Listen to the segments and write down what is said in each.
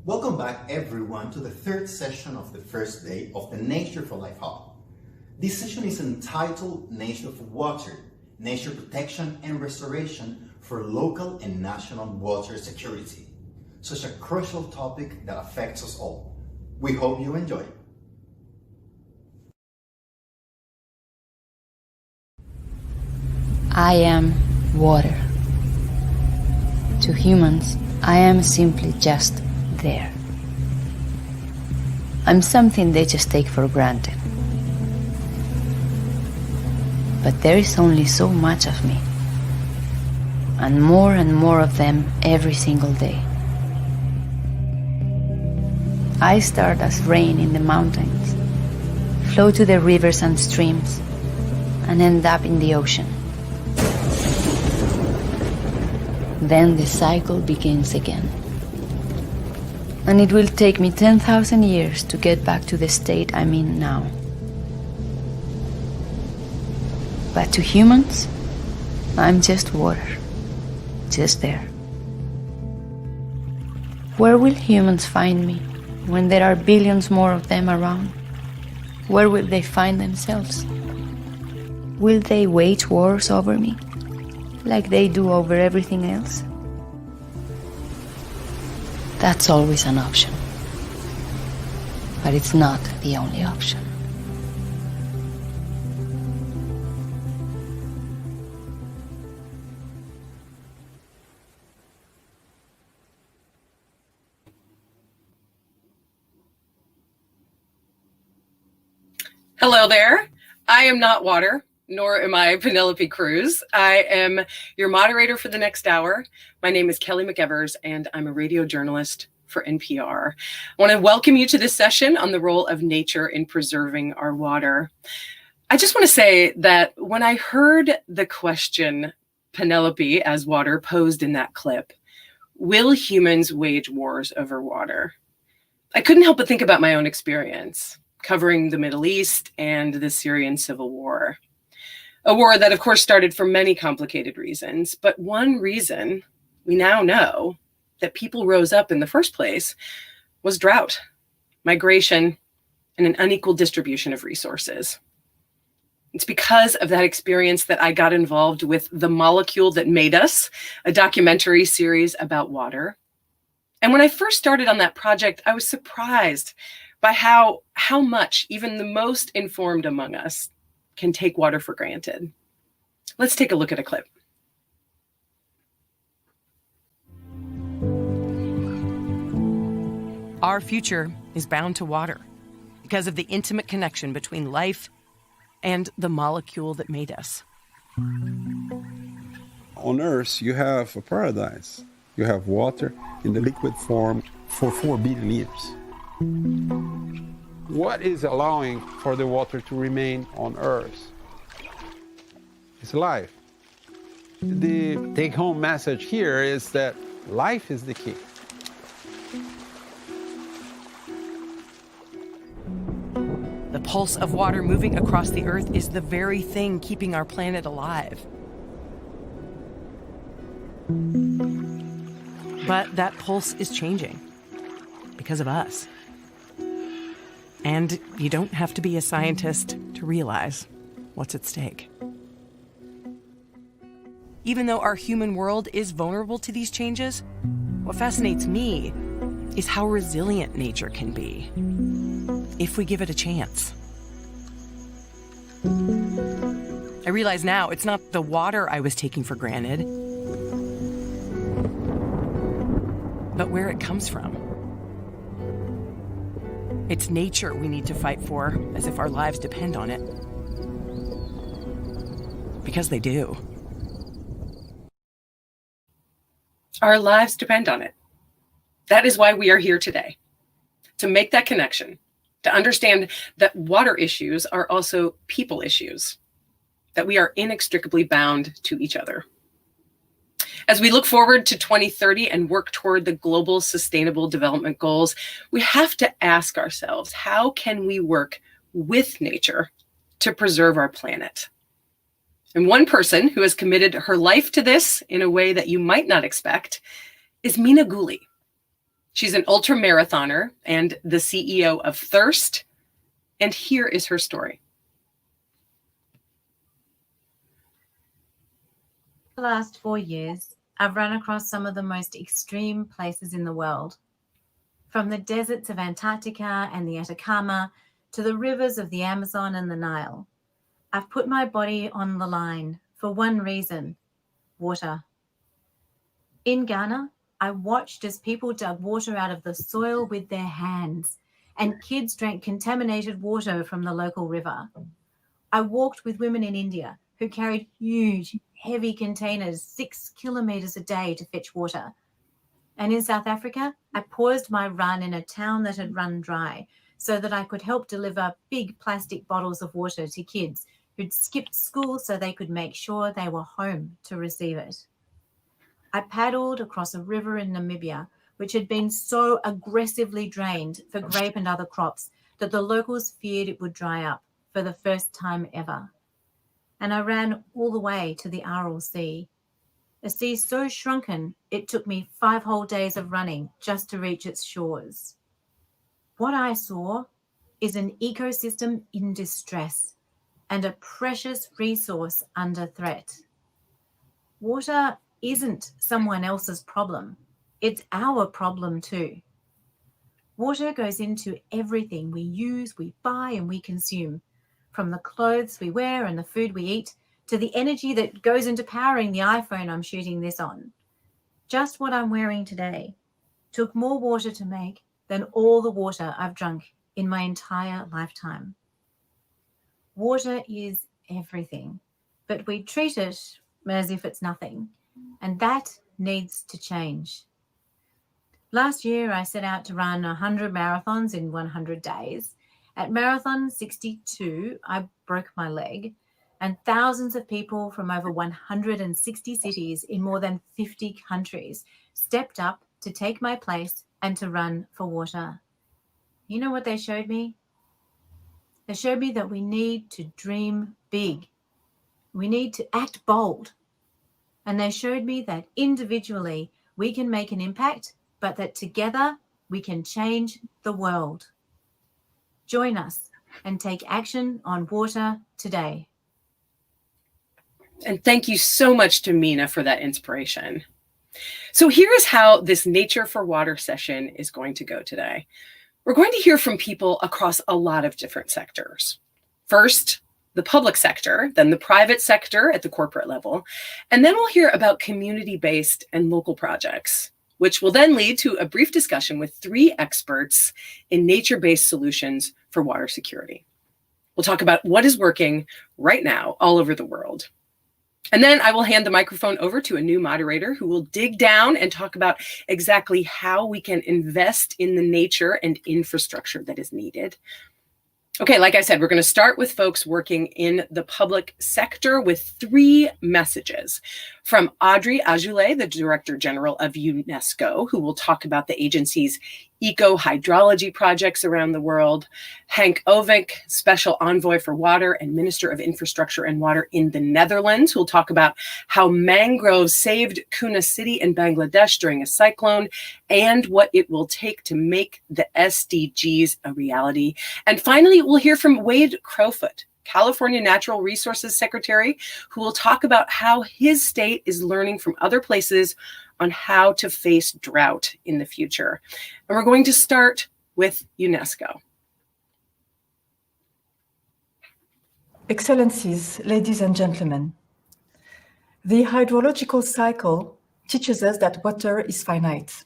Welcome back everyone to the third session of the first day of the Nature for Life Hub. This session is entitled Nature for Water, Nature Protection and Restoration for Local and National Water Security. Such a crucial topic that affects us all. We hope you enjoy. I am water. To humans, I am simply just there. I'm something they just take for granted. But there is only so much of me, and more of them every single day. I start as rain in the mountains, flow to the rivers and streams, and end up in the ocean. Then the cycle begins again. And it will take me 10,000 years to get back to the state I'm in now. But to humans, I'm just water, just there. Where will humans find me when there are billions more of them around? Where will they find themselves? Will they wage wars over me, like they do over everything else? That's always an option. But it's not the only option. Hello there. I am not water, nor am I Penelope Cruz. I am your moderator for the next hour. My name is Kelly McEvers, and I'm a radio journalist for NPR. I want to welcome you to this session on the role of nature in preserving our water. I just want to say that when I heard the question Penelope as water posed in that clip, will humans wage wars over water? I couldn't help but think about my own experience covering the Middle East and the Syrian civil war. A war that, of course, started for many complicated reasons, but one reason we now know that people rose up in the first place was drought, migration, and an unequal distribution of resources. It's because of that experience that I got involved with The Molecule That Made Us, a documentary series about water. And when I first started on that project, I was surprised by how much even the most informed among us can take water for granted. Let's take a look at a clip. Our future is bound to water because of the intimate connection between life and the molecule that made us. On Earth, you have a paradise. You have water in the liquid form for 4 billion years. What is allowing for the water to remain on Earth? It's life. The take-home message here is that life is the key. The pulse of water moving across the Earth is the very thing keeping our planet alive. But that pulse is changing because of us. And you don't have to be a scientist to realize what's at stake. Even though our human world is vulnerable to these changes, what fascinates me is how resilient nature can be if we give it a chance. I realize now it's not the water I was taking for granted, but where it comes from. It's nature we need to fight for as if our lives depend on it. Because they do. Our lives depend on it. That is why we are here today, to make that connection, to understand that water issues are also people issues, that we are inextricably bound to each other. As we look forward to 2030 and work toward the global sustainable development goals, we have to ask ourselves, how can we work with nature to preserve our planet? And one person who has committed her life to this in a way that you might not expect is Mina Ghoulie. She's an ultra marathoner and the CEO of Thirst. And here is her story. The last 4 years, I've run across some of the most extreme places in the world. From the deserts of Antarctica and the Atacama to the rivers of the Amazon and the Nile. I've put my body on the line for one reason: water. In Ghana, I watched as people dug water out of the soil with their hands, and kids drank contaminated water from the local river. I walked with women in India who carried huge, heavy containers 6 kilometers a day to fetch water. And in South Africa, I paused my run in a town that had run dry so that I could help deliver big plastic bottles of water to kids who'd skipped school so they could make sure they were home to receive it. I paddled across a river in Namibia, which had been so aggressively drained for grape and other crops that the locals feared it would dry up for the first time ever. And I ran all the way to the Aral Sea, a sea so shrunken it took me 5 whole days of running just to reach its shores. What I saw is an ecosystem in distress and a precious resource under threat. Water isn't someone else's problem. It's our problem too. Water goes into everything we use, we buy, and we consume, from the clothes we wear and the food we eat to the energy that goes into powering the iPhone I'm shooting this on. Just what I'm wearing today took more water to make than all the water I've drunk in my entire lifetime. Water is everything, but we treat it as if it's nothing, and that needs to change. Last year, I set out to run 100 marathons in 100 days. At Marathon 62, I broke my leg, and thousands of people from over 160 cities in more than 50 countries stepped up to take my place and to run for water. You know what they showed me? They showed me that we need to dream big. We need to act bold. And they showed me that individually we can make an impact, but that together we can change the world. Join us and take action on water today. And thank you so much to Mina for that inspiration. So here is how this Nature for Water session is going to go today. We're going to hear from people across a lot of different sectors. First, the public sector, then the private sector at the corporate level, and then we'll hear about community-based and local projects, which will then lead to a brief discussion with 3 experts in nature-based solutions for water security. We'll talk about what is working right now all over the world. And then I will hand the microphone over to a new moderator who will dig down and talk about exactly how we can invest in the nature and infrastructure that is needed. Okay, like I said, we're going to start with folks working in the public sector with 3 messages from Audrey Azoulay, the Director General of UNESCO, who will talk about the agency's eco-hydrology projects around the world, Henk Ovink, Special Envoy for Water and Minister of Infrastructure and Water in the Netherlands, who will talk about how mangroves saved Kuna City in Bangladesh during a cyclone and what it will take to make the SDGs a reality. And finally, we'll hear from Wade Crowfoot, California Natural Resources Secretary, who will talk about how his state is learning from other places on how to face drought in the future. And we're going to start with UNESCO. Excellencies, ladies and gentlemen, the hydrological cycle teaches us that water is finite.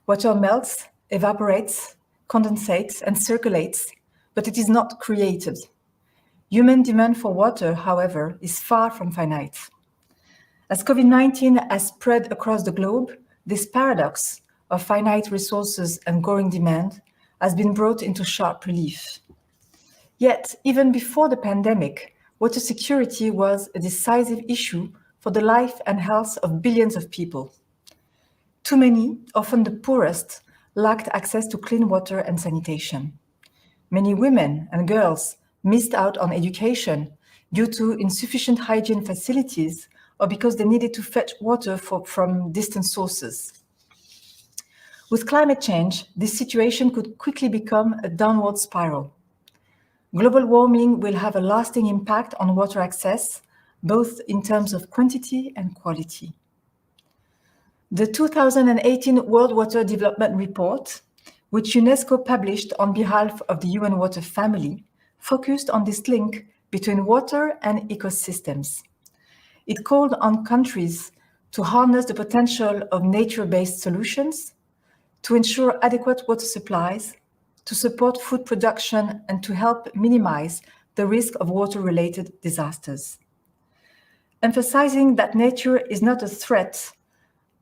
Water melts, evaporates, condensates, and circulates, but it is not created. Human demand for water, however, is far from finite. As COVID-19 has spread across the globe, this paradox of finite resources and growing demand has been brought into sharp relief. Yet, even before the pandemic, water security was a decisive issue for the life and health of billions of people. Too many, often the poorest, lacked access to clean water and sanitation. Many women and girls missed out on education due to insufficient hygiene facilities or because they needed to fetch water from distant sources. With climate change, this situation could quickly become a downward spiral. Global warming will have a lasting impact on water access, both in terms of quantity and quality. The 2018 World Water Development Report, which UNESCO published on behalf of the UN Water family, focused on this link between water and ecosystems. It called on countries to harness the potential of nature-based solutions, to ensure adequate water supplies, to support food production, and to help minimize the risk of water-related disasters. Emphasizing that nature is not a threat,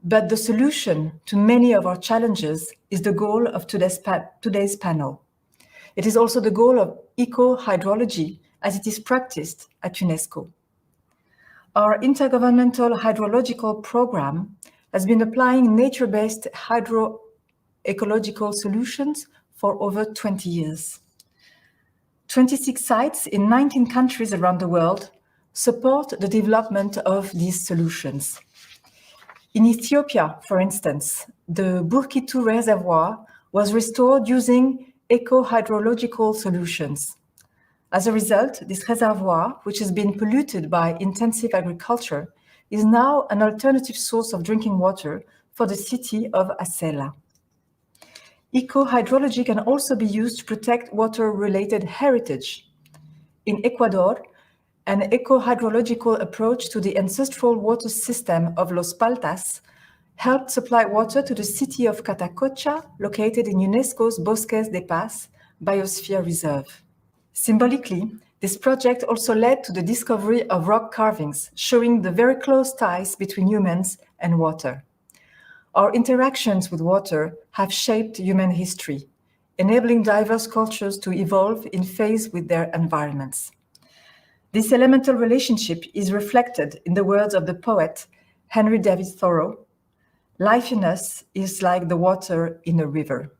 but the solution to many of our challenges is the goal of today's panel. It is also the goal of eco-hydrology as it is practiced at UNESCO. Our intergovernmental hydrological program has been applying nature-based hydroecological solutions for over 20 years. 26 sites in 19 countries around the world support the development of these solutions. In Ethiopia, for instance, the Burkitu Reservoir was restored using eco-hydrological solutions. As a result, this reservoir, which has been polluted by intensive agriculture, is now an alternative source of drinking water for the city of Asela. Eco-hydrology can also be used to protect water-related heritage. In Ecuador, an eco-hydrological approach to the ancestral water system of Los Paltas helped supply water to the city of Catacocha, located in UNESCO's Bosques de Paz Biosphere Reserve. Symbolically, this project also led to the discovery of rock carvings, showing the very close ties between humans and water. Our interactions with water have shaped human history, enabling diverse cultures to evolve in phase with their environments. This elemental relationship is reflected in the words of the poet Henry David Thoreau. Life in us is like the water in a river.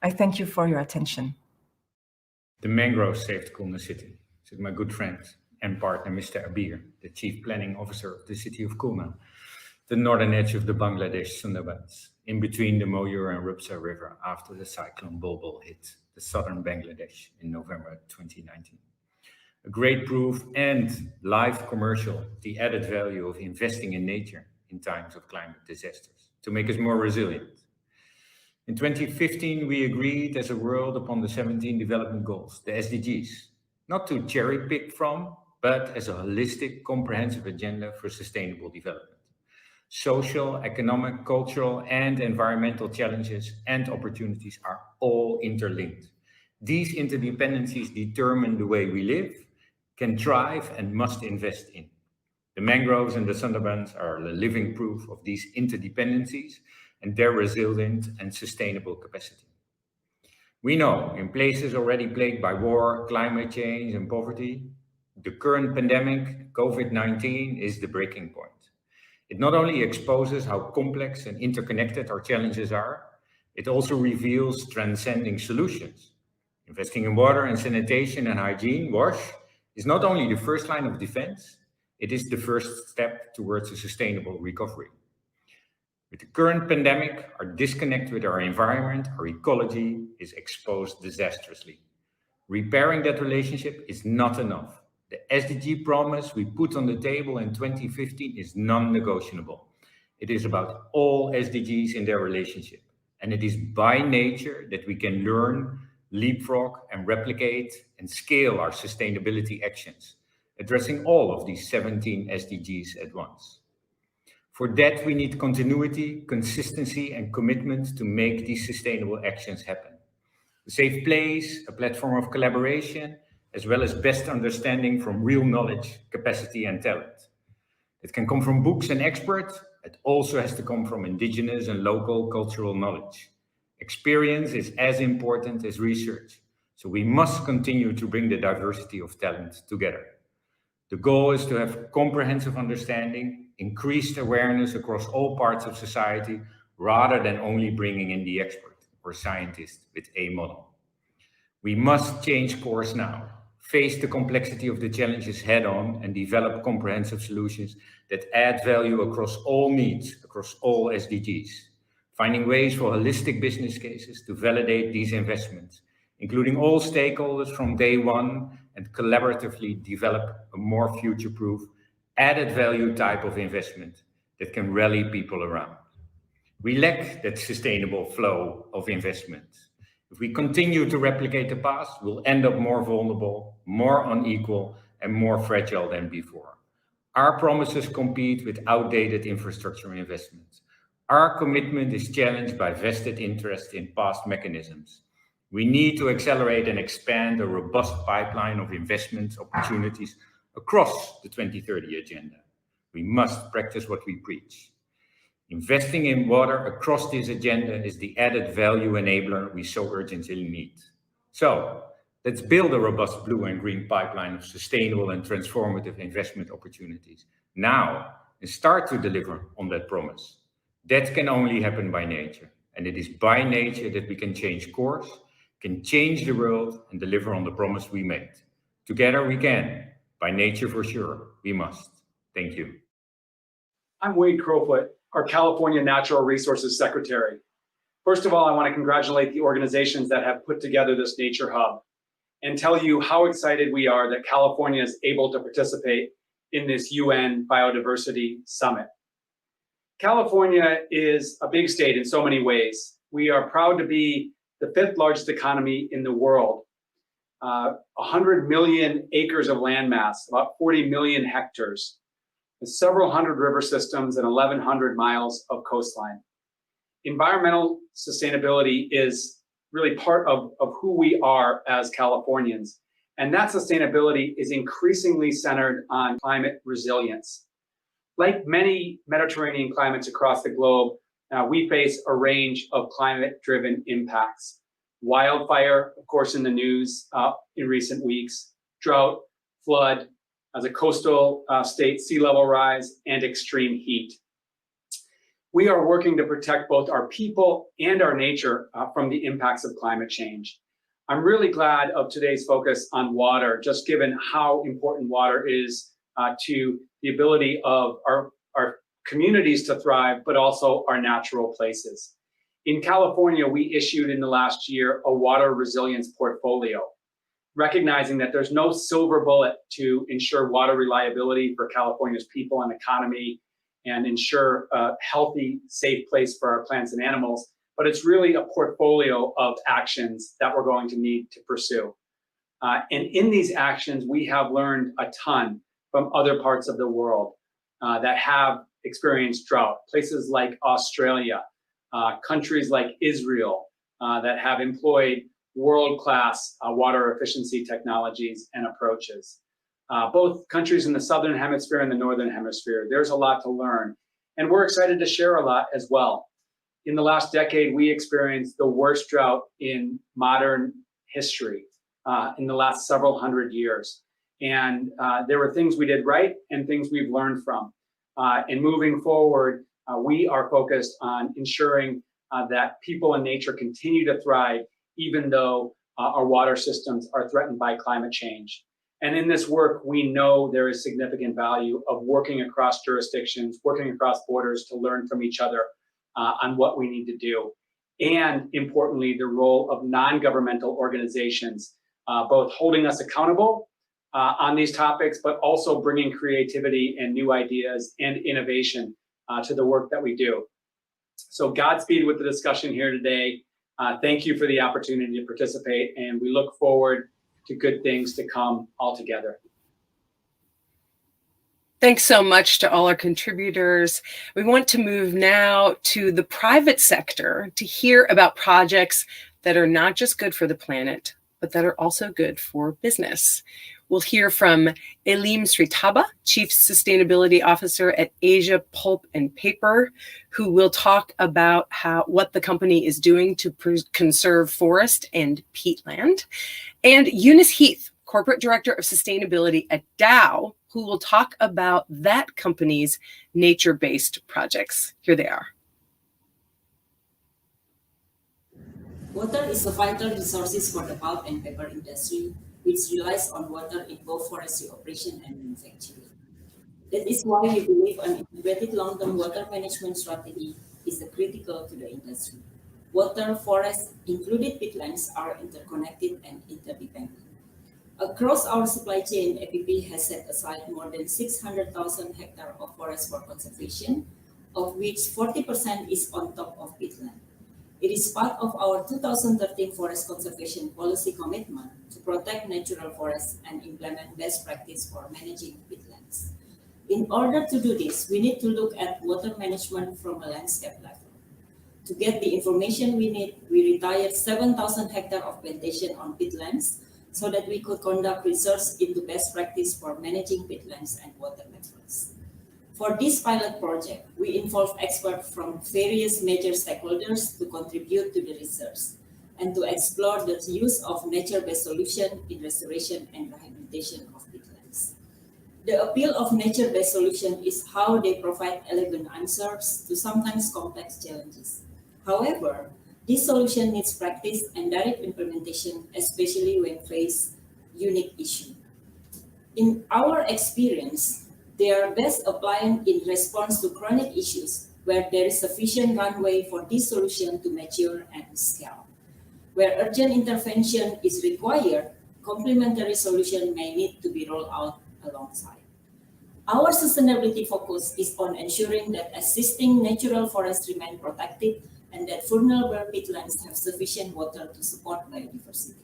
I thank you for your attention. The mangroves saved Khulna city, said my good friend and partner, Mr. Abir, the Chief Planning Officer of the city of Khulna, the northern edge of the Bangladesh Sundarbans, in between the Moyur and Rupsa River after the cyclone Bulbul hit the southern Bangladesh in November 2019. A great proof and live commercial, the added value of investing in nature in times of climate disasters to make us more resilient. In 2015, we agreed as a world upon the 17 development goals, the SDGs, not to cherry pick from, but as a holistic, comprehensive agenda for sustainable development. Social, economic, cultural, and environmental challenges and opportunities are all interlinked. These interdependencies determine the way we live, can thrive, and must invest in. The mangroves and the Sundarbans are the living proof of these interdependencies and their resilient and sustainable capacity. We know in places already plagued by war, climate change, and poverty, the current pandemic, COVID-19, is the breaking point. It not only exposes how complex and interconnected our challenges are, it also reveals transcending solutions. Investing in water and sanitation and hygiene, WASH, is not only the first line of defense, it is the first step towards a sustainable recovery. With the current pandemic, our disconnect with our environment, our ecology, is exposed disastrously. Repairing that relationship is not enough. The SDG promise we put on the table in 2015 is non-negotiable. It is about all SDGs in their relationship. And it is by nature that we can learn, leapfrog, and replicate and scale our sustainability actions, addressing all of these 17 SDGs at once. For that, we need continuity, consistency, and commitment to make these sustainable actions happen. A safe place, a platform of collaboration, as well as best understanding from real knowledge, capacity, and talent. It can come from books and experts. It also has to come from indigenous and local cultural knowledge. Experience is as important as research, so we must continue to bring the diversity of talent together. The goal is to have comprehensive understanding, increased awareness across all parts of society, rather than only bringing in the expert or scientist with a model. We must change course now, face the complexity of the challenges head on, and develop comprehensive solutions that add value across all needs, across all SDGs. finding ways for holistic business cases to validate these investments, including all stakeholders from day one, and collaboratively develop a more future-proof, added value type of investment that can rally people around. We lack that sustainable flow of investment. If we continue to replicate the past, we'll end up more vulnerable, more unequal, and more fragile than before. Our promises compete with outdated infrastructure investments. Our commitment is challenged by vested interest in past mechanisms. We need to accelerate and expand a robust pipeline of investment opportunities across the 2030 agenda. We must practice what we preach. Investing in water across this agenda is the added value enabler we so urgently need. So, let's build a robust blue and green pipeline of sustainable and transformative investment opportunities now and start to deliver on that promise. That can only happen by nature, and it is by nature that we can change course, can change the world, and deliver on the promise we made. Together we can. By nature for sure, we must. Thank you. I'm Wade Crowfoot, our California Natural Resources Secretary. First of all, I want to congratulate the organizations that have put together this Nature Hub and tell you how excited we are that California is able to participate in this UN Biodiversity Summit. California is a big state in so many ways. We are proud to be the 5th largest economy in the world. 100 million acres of landmass, about 40 million hectares, with several hundred river systems and 1,100 miles of coastline. Environmental sustainability is really part of who we are as Californians. And that sustainability is increasingly centered on climate resilience. Like many Mediterranean climates across the globe, we face a range of climate-driven impacts. Wildfire, of course, in the news in recent weeks, drought, flood, as a coastal state, sea level rise, and extreme heat. We are working to protect both our people and our nature from the impacts of climate change. I'm really glad of today's focus on water, just given how important water is to the ability of our communities to thrive, but also our natural places. In California, we issued in the last year a water resilience portfolio, recognizing that there's no silver bullet to ensure water reliability for California's people and economy and ensure a healthy, safe place for our plants and animals, but it's really a portfolio of actions that we're going to need to pursue. And in these actions, we have learned a ton from other parts of the world that have experienced drought, places like Australia, countries like Israel that have employed world-class water efficiency technologies and approaches. Both countries in the Southern Hemisphere and the Northern Hemisphere, there's a lot to learn. And we're excited to share a lot as well. In the last decade, we experienced the worst drought in modern history in the last several hundred years. And there were things we did right and things we've learned from. And moving forward, we are focused on ensuring that people and nature continue to thrive, even though our water systems are threatened by climate change. And in this work, we know there is significant value of working across jurisdictions, working across borders to learn from each other on what we need to do. And importantly, the role of non-governmental organizations, both holding us accountable on these topics, but also bringing creativity and new ideas and innovation to the work that we do. So Godspeed with the discussion here today. Thank you for the opportunity to participate, and we look forward to good things to come all together. Thanks so much to all our contributors. We want to move now to the private sector to hear about projects that are not just good for the planet, but that are also good for business. We'll hear from Elim Sritaba, Chief Sustainability Officer at Asia Pulp and Paper, who will talk about what the company is doing to conserve forest and peatland, and Eunice Heath, Corporate Director of Sustainability at Dow, who will talk about that company's nature-based projects. Here they are. Water is a vital resource for the pulp and paper industry, which relies on water in both forestry operation and manufacturing. That is why we believe an integrated long-term water management strategy is is critical to the industry. Water, forests, included peatlands, are interconnected and interdependent. Across our supply chain, APP has set aside more than 600,000 hectares of forest for conservation, of which 40% is on top of peatland. It is part of our 2013 forest conservation policy commitment to protect natural forests and implement best practice for managing peatlands. In order to do this, we need to look at water management from a landscape level. To get the information we need, we retired 7,000 hectares of plantation on peatlands so that we could conduct research into best practice for managing peatlands and water networks. For this pilot project, we involved experts from various major stakeholders to contribute to the research and to explore the use of nature-based solutions in restoration and rehabilitation of peatlands. The appeal of nature-based solutions is how they provide elegant answers to sometimes complex challenges. However, this solution needs practice and direct implementation, especially when faced unique issues. In our experience, they are best applied in response to chronic issues where there is sufficient runway for this solution to mature and scale. Where urgent intervention is required, complementary solutions may need to be rolled out alongside. Our sustainability focus is on ensuring that existing natural forests remain protected and that vulnerable peatlands have sufficient water to support biodiversity.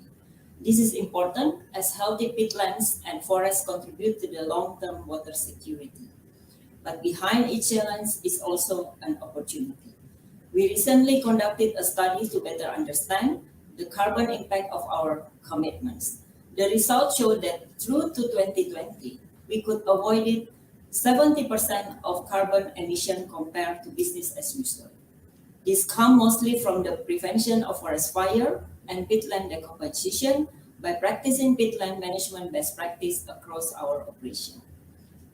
This is important as healthy peatlands and forests contribute to the long-term water security. But behind each challenge is also an opportunity. We recently conducted a study to better understand the carbon impact of our commitments. The results showed that through to 2020, we could avoid 70% of carbon emission compared to business as usual. This comes mostly from the prevention of forest fire and peatland decomposition by practicing peatland management best practice across our operation.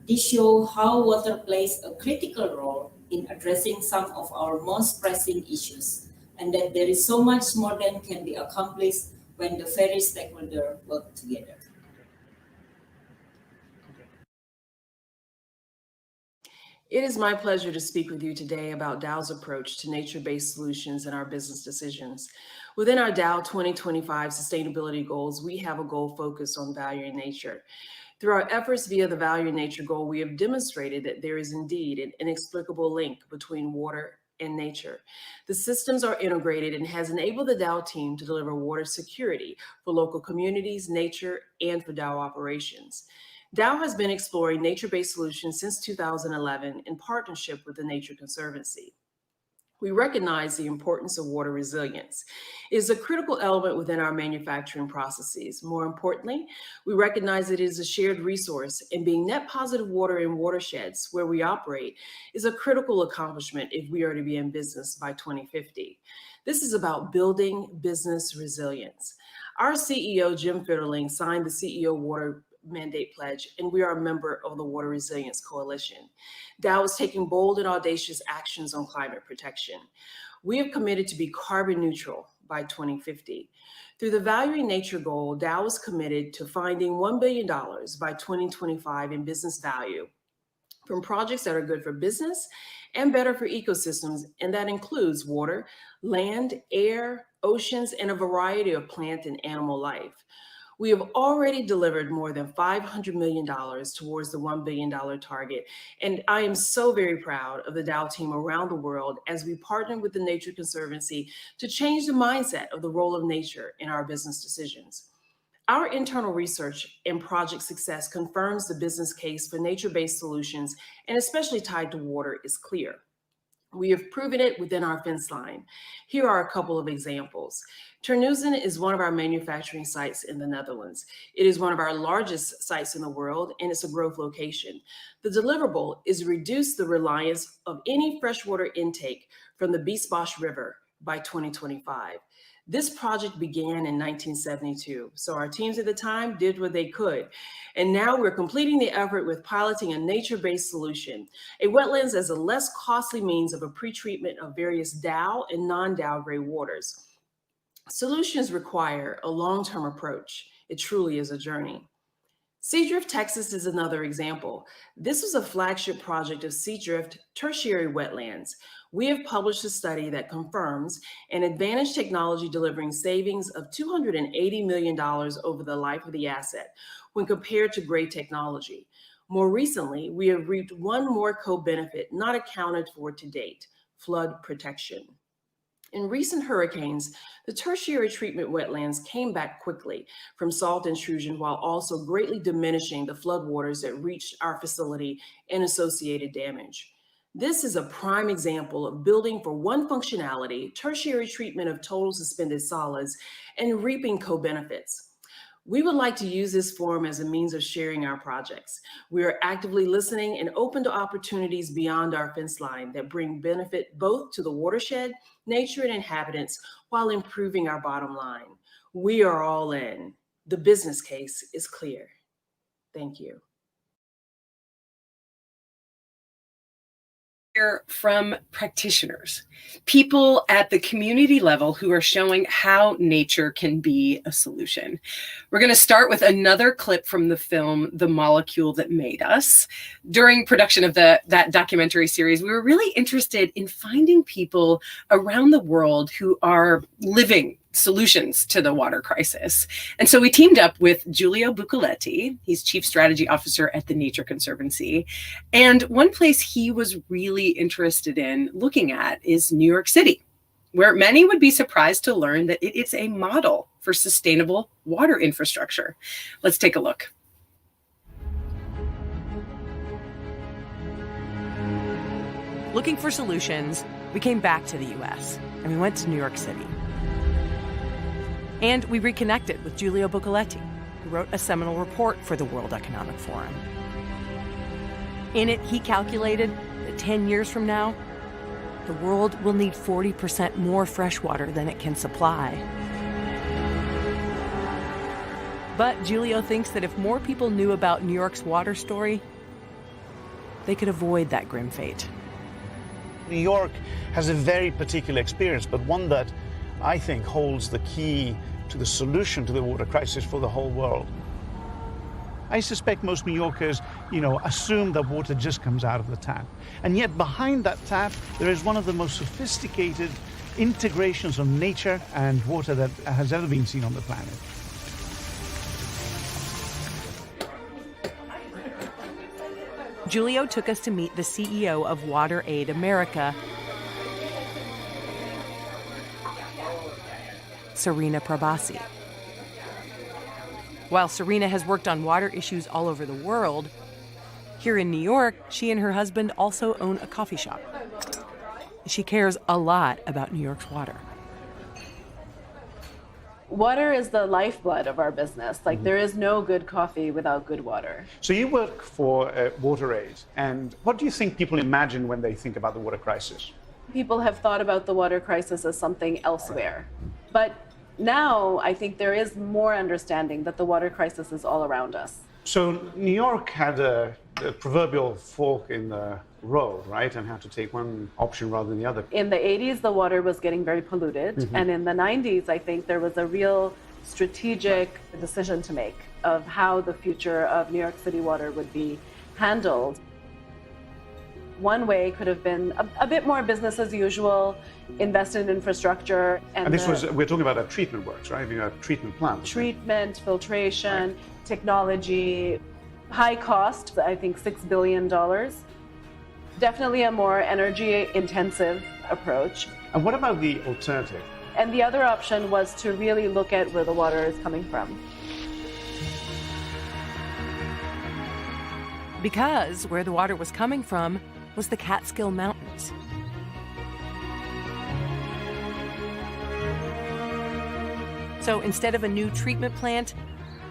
This shows how water plays a critical role in addressing some of our most pressing issues, and that there is so much more than can be accomplished when the various stakeholders work together. It is my pleasure to speak with you today about Dow's approach to nature-based solutions in our business decisions. Within our Dow 2025 sustainability goals, we have a goal focused on valuing nature. Through our efforts via the Value in Nature goal, we have demonstrated that there is indeed an inexplicable link between water and nature. The systems are integrated and has enabled the Dow team to deliver water security for local communities, nature, and for Dow operations. Dow has been exploring nature-based solutions since 2011 in partnership with the Nature Conservancy. We recognize the importance of water resilience. It is a critical element within our manufacturing processes. More importantly, we recognize it is a shared resource, and being net positive water in watersheds where we operate is a critical accomplishment if we are to be in business by 2050. This is about building business resilience. Our CEO, Jim Fitterling, signed the CEO Water Mandate Pledge, and we are a member of the Water Resilience Coalition. Dow is taking bold and audacious actions on climate protection. We have committed to be carbon neutral by 2050. Through the Value in Nature goal, Dow is committed to finding $1 billion by 2025 in business value from projects that are good for business and better for ecosystems, and that includes water, land, air, oceans, and a variety of plant and animal life. We have already delivered more than $500 million towards the $1 billion target, and I am so very proud of the Dow team around the world as we partner with the Nature Conservancy to change the mindset of the role of nature in our business decisions. Our internal research and project success confirms the business case for nature-based solutions, and especially tied to water, is clear. We have proven it within our fence line. Here are a couple of examples. Terneuzen is one of our manufacturing sites in the Netherlands. It is one of our largest sites in the world, and it's a growth location. The deliverable is reduce the reliance of any freshwater intake from the Biesbosch River by 2025. This project began in 1972, so our teams at the time did what they could. And now we're completing the effort with piloting a nature-based solution, a wetlands as a less costly means of a pretreatment of various Dow and non-Dow gray waters. Solutions require a long-term approach. It truly is a journey. Seadrift, Texas is another example. This was a flagship project of Seadrift tertiary wetlands. We have published a study that confirms an advanced technology delivering savings of $280 million over the life of the asset when compared to gray technology. More recently, we have reaped one more co-benefit not accounted for to date: flood protection. In recent hurricanes, the tertiary treatment wetlands came back quickly from salt intrusion while also greatly diminishing the floodwaters that reached our facility and associated damage. This is a prime example of building for one functionality, tertiary treatment of total suspended solids, and reaping co-benefits. We would like to use this forum as a means of sharing our projects. We are actively listening and open to opportunities beyond our fence line that bring benefit both to the watershed, nature, and inhabitants while improving our bottom line. We are all in. The business case is clear. Thank you. Hear from practitioners, people at the community level who are showing how nature can be a solution. We're going to start with another clip from the film, The Molecule That Made Us. During production of that documentary series, we were really interested in finding people around the world who are living solutions to the water crisis. And so we teamed up with Giulio Bucoletti. He's Chief Strategy Officer at the Nature Conservancy. And one place he was really interested in looking at is New York City, where many would be surprised to learn that it is a model for sustainable water infrastructure. Let's take a look. Looking for solutions, we came back to the US and we went to New York City. And we reconnected with Giulio Bucoletti, who wrote a seminal report for the World Economic Forum. In it, he calculated that 10 years from now, the world will need 40% more fresh water than it can supply. But Giulio thinks that if more people knew about New York's water story, they could avoid that grim fate. New York has a very particular experience, but one that I think holds the key to the solution to the water crisis for the whole world. I suspect most New Yorkers, assume that water just comes out of the tap. And yet behind that tap, there is one of the most sophisticated integrations of nature and water that has ever been seen on the planet. Giulio took us to meet the CEO of WaterAid America, Serena Prabhasi. While Serena has worked on water issues all over the world, here in New York, she and her husband also own a coffee shop. She cares a lot about New York's water. Water is the lifeblood of our business. There is no good coffee without good water. So you work for WaterAid, and what do you think people imagine when they think about the water crisis? People have thought about the water crisis as something elsewhere. But now I think there is more understanding that the water crisis is all around us. So New York had a proverbial fork in the road, right? And had to take one option rather than the other. In the 80s, the water was getting very polluted. Mm-hmm. And in the 90s, I think there was a real strategic decision to make of how the future of New York City water would be handled. One way could have been a bit more business as usual, invest in infrastructure. And this we're talking about treatment works, right? Treatment plants. Treatment, filtration, right. Technology, high cost, I think $6 billion. Definitely a more energy intensive approach. And what about the alternative? And the other option was to really look at where the water is coming from. Because where the water was coming from was the Catskill Mountains. So instead of a new treatment plant,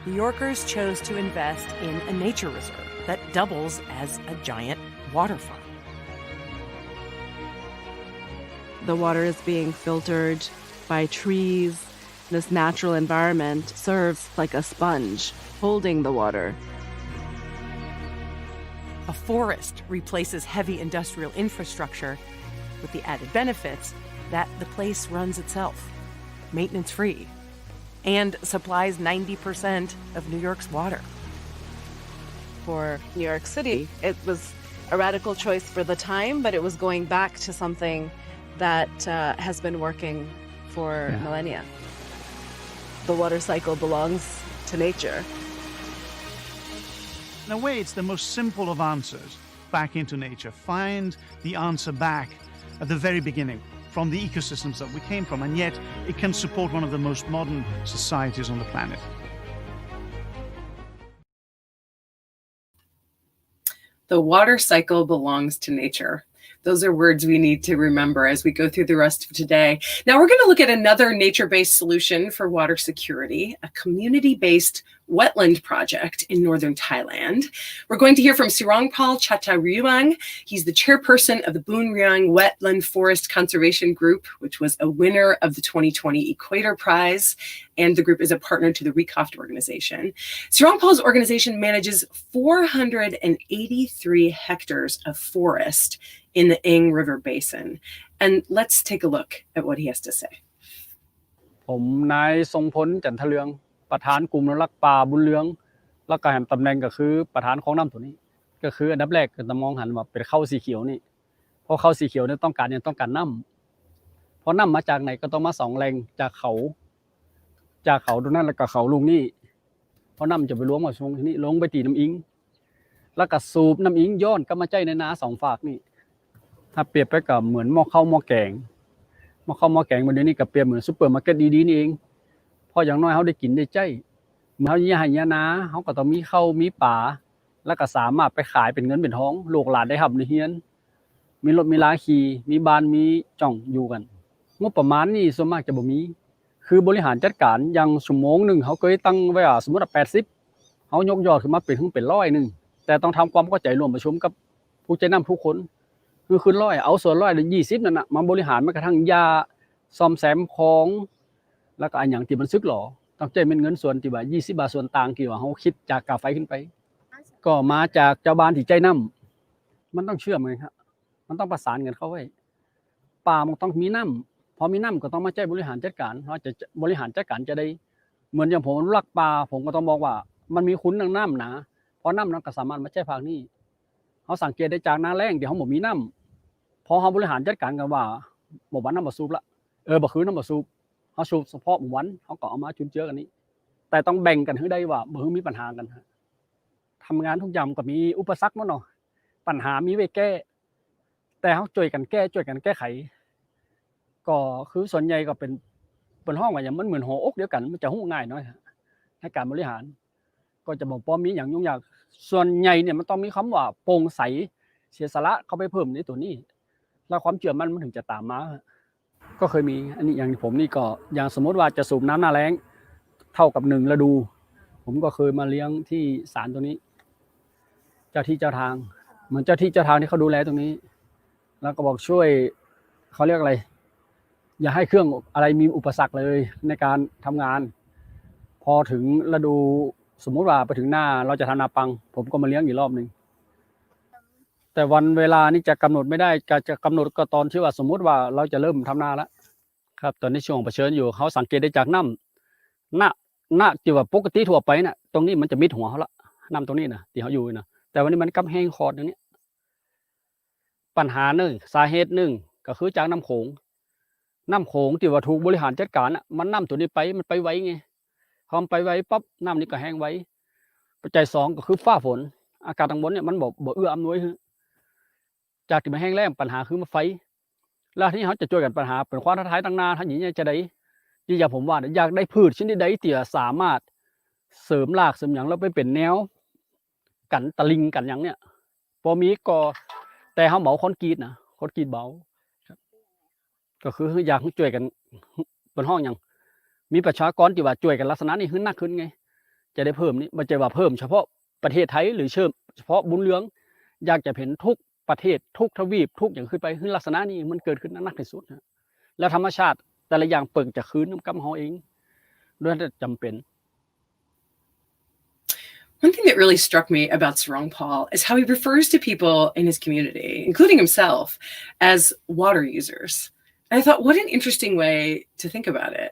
New Yorkers chose to invest in a nature reserve that doubles as a giant water farm. The water is being filtered by trees. This natural environment serves like a sponge, holding the water. A forest replaces heavy industrial infrastructure with the added benefits that the place runs itself, maintenance-free, and supplies 90% of New York's water. for New York City. It was a radical choice for the time, but it was going back to something that has been working for millennia. The water cycle belongs to nature. In a way, it's the most simple of answers, back into nature. Find the answer back at the very beginning, from the ecosystems that we came from, and yet it can support one of the most modern societies on the planet. The water cycle belongs to nature. Those are words we need to remember as we go through the rest of today. Now we're going to look at another nature-based solution for water security, a community-based wetland project in northern Thailand. We're going to hear from Sirongpal Chattaruang. He's the chairperson of the Boon Riang Wetland Forest Conservation Group, which was a winner of the 2020 Equator Prize, and the group is a partner to the Recoft organization. Sirongpal's organization manages 483 hectares of forest in the Ing River Basin. And let's take a look at what he has to say. ผมนายทรงพลจันทเรืองประธานกลุ่มอนุรักษ์ป่าบุญเรืองแล้วก็แห่งตำแหน่งก็คือประธานของน้ำตัวนี้ก็คืออันดับแรกก็จะมองหันว่าเป็นเข้าสีเขียวนี่เพราะเข้าสีเขียวเนี่ยต้องการน้ำเพราะน้ำมาจากไหนก็ต้องมาสองแหล่งจากเขาตรงนั้นแล้วก็เขาลุงนี่เพราะน้ำจะไปล้วงมาช่วงที่นี่ลงไปตีน้ำอิงแล้วก็สูบน้ำอิงย้อนก็มาใจในนาสองฝากนี่ถ้าเปรียบไปกับเหมือนหม้อข้าวหม้อแกงวันนี้ก็เปรียบเหมือนซุปเปอร์มาร์เก็ตดีๆนี่เองพออย่างน้อยเขาได้กินได้ใจเมื่อเขายี่ห้านาเขาก็ต้องมีข้าวมีป่าแล้วก็สามารถไปขายเป็นเงินเป็นทองลูกหลานได้ทำในเฮียนมีรถมีลาขี่มีบ้านมีจ่องอยู่กันงบประมาณนี่ส่วนมากจะบ่มีคือบริหารจัดการอย่างชั่วโมงนึงเขาเคยตั้งไว้สมมุติว่า80เขายกยอดขึ้นมาเป็นถึงเป็น100นึงแต่ต้องทำความเข้าใจร่วมประชุมกับผู้ใจนำทุกคนคือขึ้น100เอาส่วน100หรือ20นั่นน่ะมาบริหารแม้กระทั่งยาซ่อมแซมของแล้วก็อันอย่างที่มันซึกหรอต้องใจเป็นเงินส่วนที่ว่า20 บาทส่วนต่างที่ว่าเขาคิดจากค่าไฟขึ้นไปก็มาจากเจ้าบ้านที่ใจนำมันต้องเชื่อมกันครับมันต้องประสานกันเข้าไว้ป่ามันต้องมีน้ำพอมีน้ำก็ต้องมาใจบริหารจัดการเขาจะบริหารจัดการจะได้เหมือนอย่างผมรักป่าผมก็ต้องบอกว่ามันมีคุณน้ำนะเพราะน้ำนั้นก็สามารถมาใจภาคนี้เขาสังเกตได้จากหน้าแล้งเดี๋ยวเขาบอกมีน้ำพอเขาบริหารจัดการกันว่าบอกว่าน้ำบ่สูบละบ่คือน้ำบ่สูบเขาสูบเฉพาะวันเขาก็เอามาจุนเจือกันนี้แต่ต้องแบ่งกันให้ได้ว่าบ่คือมีปัญหากันทำงานทุกอย่างก็มีอุปสรรคมั้งเนาะปัญหามีไว้แก้แต่เขาช่วยกันแก้ไขก็คือส่วนใหญ่ก็เป็นห้องว่าอย่างมันเหมือนหัวอกเดียวกันมันจะหูง่ายน้อยในการบริหารก็จะบอกป้อมมีอย่างยุ่งยากส่วนใหญ่เนี่ยมันต้องมีคำว่าโปร่งใสเสียสละเข้าไปเพิ่มในตัวนี้แล้วความเชื่อมั่นมันถึงจะตามมาก็เคยมีอันนี้อย่างผมนี่ก็อย่างสมมติว่าจะสูบน้ำหน้าแล้งเท่ากับ1ฤดูผมก็เคยมาเลี้ยงที่ศาลตัวนี้เจ้าที่เจ้าทางเหมือนเจ้าที่เจ้าทางที่เขาดูแลตรงนี้แล้วก็บอกช่วยเขาเรียกอะไรอย่าให้เครื่องอะไรมีอุปสรรคเลยในการทำงานพอถึงฤดูสมมติว่าไปถึงหน้าเราจะทำนาปังผมก็มาเลี้ยงอีกรอบนึงแต่วันเวลานี่จะกำหนดไม่ได้จะกำหนดก็ตอนที่ว่าสมมุติว่าเราจะเริ่มทำนาแล้วครับตอนนี้ช่วงเผชิญอยู่เขาสังเกตได้จากน้ำที่ว่าปกติทั่วไปน่ะตรงนี้มันจะมิดหัวเขาละน้ำตรงนี้นะที่เขาอยู่นะแต่วันนี้มันกำแห้งคอดอย่างนี้ปัญหาหนึ่งสาเหตุหนึ่งก็คือจากน้ำโขงที่ว่าถูกบริหารจัดการอ่ะมันน้ำตัวนี้มันไปไวไงพอไปไวปั๊บน้ำนี้ก็แห้งไวปัจจัย2ก็คือฟ้าฝนอากาศทางบนเนี่ยมันบ่เอื้ออำนวยจากที่มันแห้งแล้งปัญหาคือมันไฟแล้วที่เขาจะช่วยกันปัญหาเป็นความท้าทายตั้งนานท่านหญิงจะได้ที่อยากผมว่าอยากได้พืชชนิดใดที่สามารถเสริมรากเสริมอย่างแล้วไปเป็นแนวกันตะลิงกันอย่างเนี้ยพอมีก็แต่เขาเบาคอนกรีตนะคอนกรีตเบาก็คืออยากให้ช่วยกันเป็นห้องอย่างมีประชากรที่ว่าช่วยกันลักษณะนี้ขึ้นนักขึ้นไงจะได้เพิ่มนี่มันจะว่าเพิ่มเฉพาะประเทศไทยหรือเฉพาะบุญเรืองอยากจะเห็นทุกประเทศทุกทวีปทุกอย่างขึ้นไปขึ้นลักษณะนี้มันเกิดขึ้นนักที่สุดนะแล้วธรรมชาติแต่ละอย่างเปิดจากคืนน้ำกำหอเองด้วยจำเป็น One thing that really struck me about Sirongpal is how he refers to people in his community, including himself, as water users. And I thought, what an interesting way to think about it.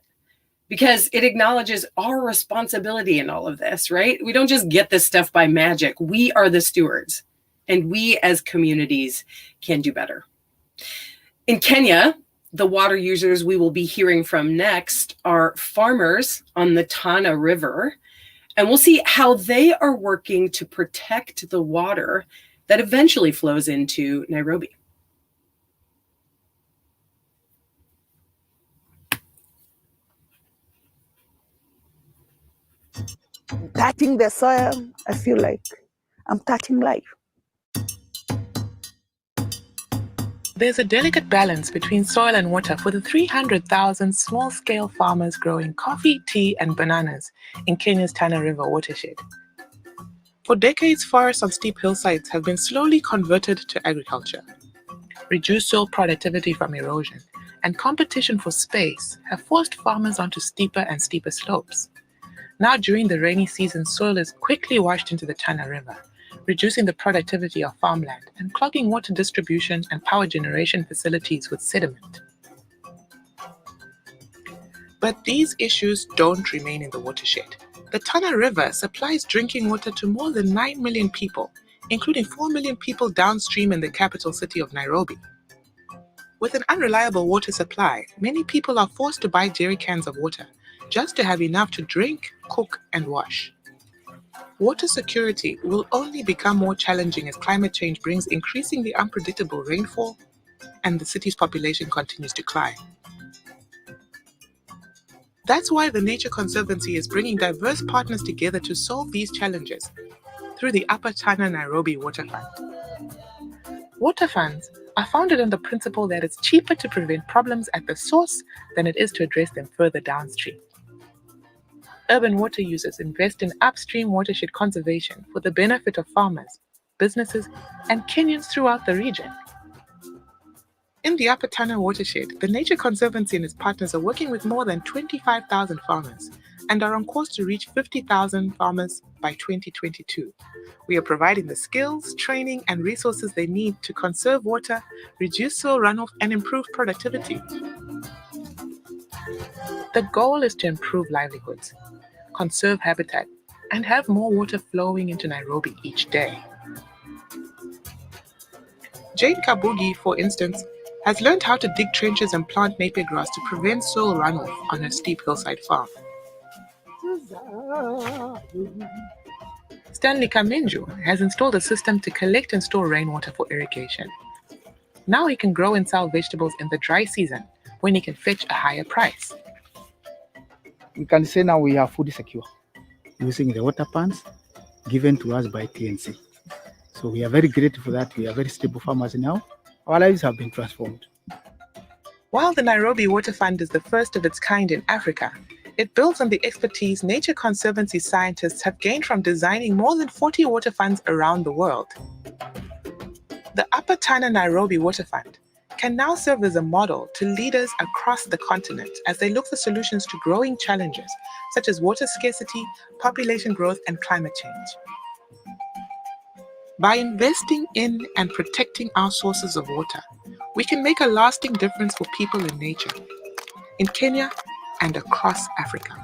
because it acknowledges our responsibility in all of this, right? We don't just get this stuff by magic. We are the stewards, and we as communities can do better. In Kenya, the water users we will be hearing from next are farmers on the Tana River, and we'll see how they are working to protect the water that eventually flows into Nairobi. Touching the soil, I feel like I'm touching life. There's a delicate balance between soil and water for the 300,000 small-scale farmers growing coffee, tea, and bananas in Kenya's Tana River watershed. For decades, forests on steep hillsides have been slowly converted to agriculture. Reduced soil productivity from erosion and competition for space have forced farmers onto steeper and steeper slopes. Now, during the rainy season, soil is quickly washed into the Tana River, reducing the productivity of farmland and clogging water distribution and power generation facilities with sediment. But these issues don't remain in the watershed. The Tana River supplies drinking water to more than 9 million people, including 4 million people downstream in the capital city of Nairobi. With an unreliable water supply, many people are forced to buy jerry cans of water just to have enough to drink, cook, and wash. Water security will only become more challenging as climate change brings increasingly unpredictable rainfall and the city's population continues to climb. That's why the Nature Conservancy is bringing diverse partners together to solve these challenges through the Upper Tana Nairobi Water Fund. Water funds are founded on the principle that it's cheaper to prevent problems at the source than it is to address them further downstream. Urban water users invest in upstream watershed conservation for the benefit of farmers, businesses, and Kenyans throughout the region. In the Upper Tana watershed, the Nature Conservancy and its partners are working with more than 25,000 farmers and are on course to reach 50,000 farmers by 2022. We are providing the skills, training, and resources they need to conserve water, reduce soil runoff, and improve productivity. The goal is to improve livelihoods, conserve habitat, and have more water flowing into Nairobi each day. Jane Kabugi, for instance, has learned how to dig trenches and plant napier grass to prevent soil runoff on her steep hillside farm. Stanley Kamenju has installed a system to collect and store rainwater for irrigation. Now he can grow and sell vegetables in the dry season when he can fetch a higher price. We can say now we are food secure using the water pumps given to us by TNC. So we are very grateful for that. We are very stable farmers now. Our lives have been transformed. While the Nairobi Water Fund is the first of its kind in Africa, it builds on the expertise Nature Conservancy scientists have gained from designing more than 40 water funds around the world. The Upper Tana Nairobi Water Fund can now serve as a model to leaders across the continent as they look for solutions to growing challenges such as water scarcity, population growth, and climate change. By investing in and protecting our sources of water, we can make a lasting difference for people and nature in Kenya and across Africa.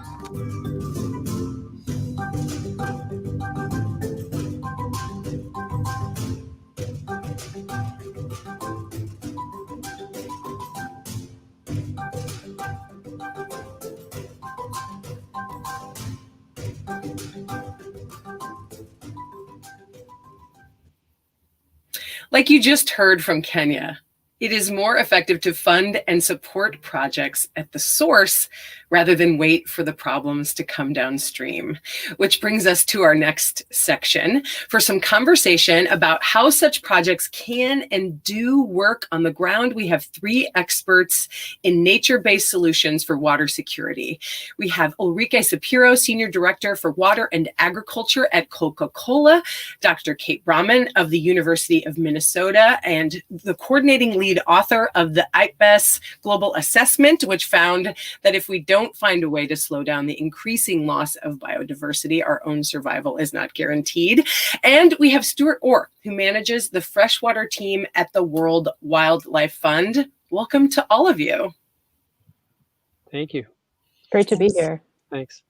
Like you just heard from Kenya, it is more effective to fund and support projects at the source rather than wait for the problems to come downstream. Which brings us to our next section for some conversation about how such projects can and do work on the ground. We have three experts in nature-based solutions for water security. We have Ulrike Sapiro, Senior Director for Water and Agriculture at Coca-Cola, Dr. Kate Brahman of the University of Minnesota, and the coordinating lead author of the IPBES Global Assessment, which found that if we don't find a way to slow down the increasing loss of biodiversity, our own survival is not guaranteed. And we have Stuart Orr, who manages the freshwater team at the World Wildlife Fund. Welcome to all of you. Thank you. Great to be here. Thanks.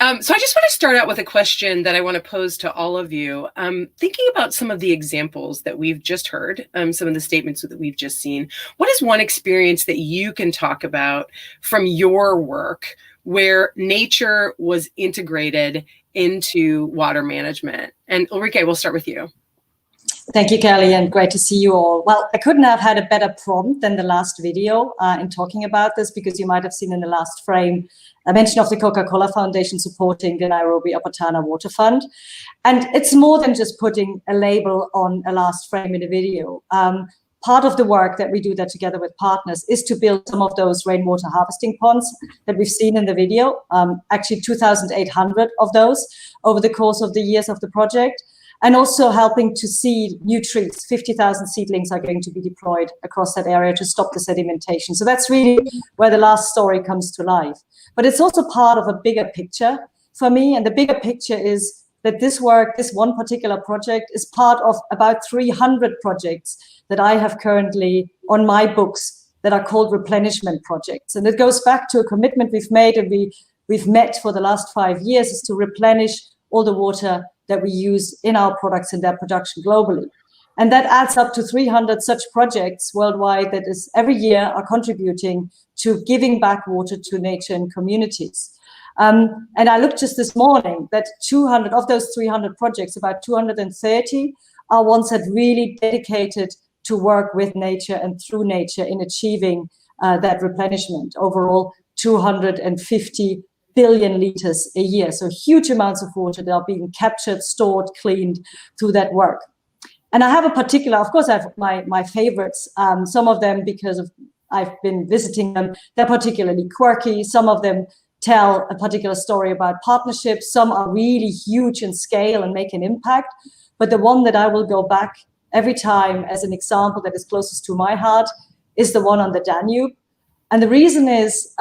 So I just want to start out with a question that I want to pose to all of you. Thinking about some of the examples that we've just heard, some of the statements that we've just seen, what is one experience that you can talk about from your work where nature was integrated into water management? And Ulrike, we'll start with you. Thank you, Kelly, and great to see you all. Well, I couldn't have had a better prompt than the last video in talking about this, because you might have seen in the last frame a mention of the Coca-Cola Foundation supporting the Nairobi Upper Tana Water Fund. And it's more than just putting a label on a last frame in a video. Part of the work that we do that together with partners is to build some of those rainwater harvesting ponds that we've seen in the video, actually 2,800 of those over the course of the years of the project. And also helping to seed new trees. 50,000 seedlings are going to be deployed across that area to stop the sedimentation. So that's really where the last story comes to life. But it's also part of a bigger picture for me. And the bigger picture is that this work, this one particular project, is part of about 300 projects that I have currently on my books that are called replenishment projects. And it goes back to a commitment we've made and we've met for the last 5 years, is to replenish all the water that we use in our products and their production globally. And that adds up to 300 such projects worldwide that is every year are contributing to giving back water to nature and communities. And I looked just this morning that 200 of those 300 projects, about 230 are ones that really dedicated to work with nature and through nature in achieving that replenishment. Overall, 250 billion liters a year. So huge amounts of water that are being captured, stored, cleaned through that work. And I have a particular, of course, I have my favorites, some of them because of I've been visiting them, they're particularly quirky. Some of them tell a particular story about partnerships. Some are really huge in scale and make an impact. But the one that I will go back every time as an example that is closest to my heart is the one on the Danube. And the reason is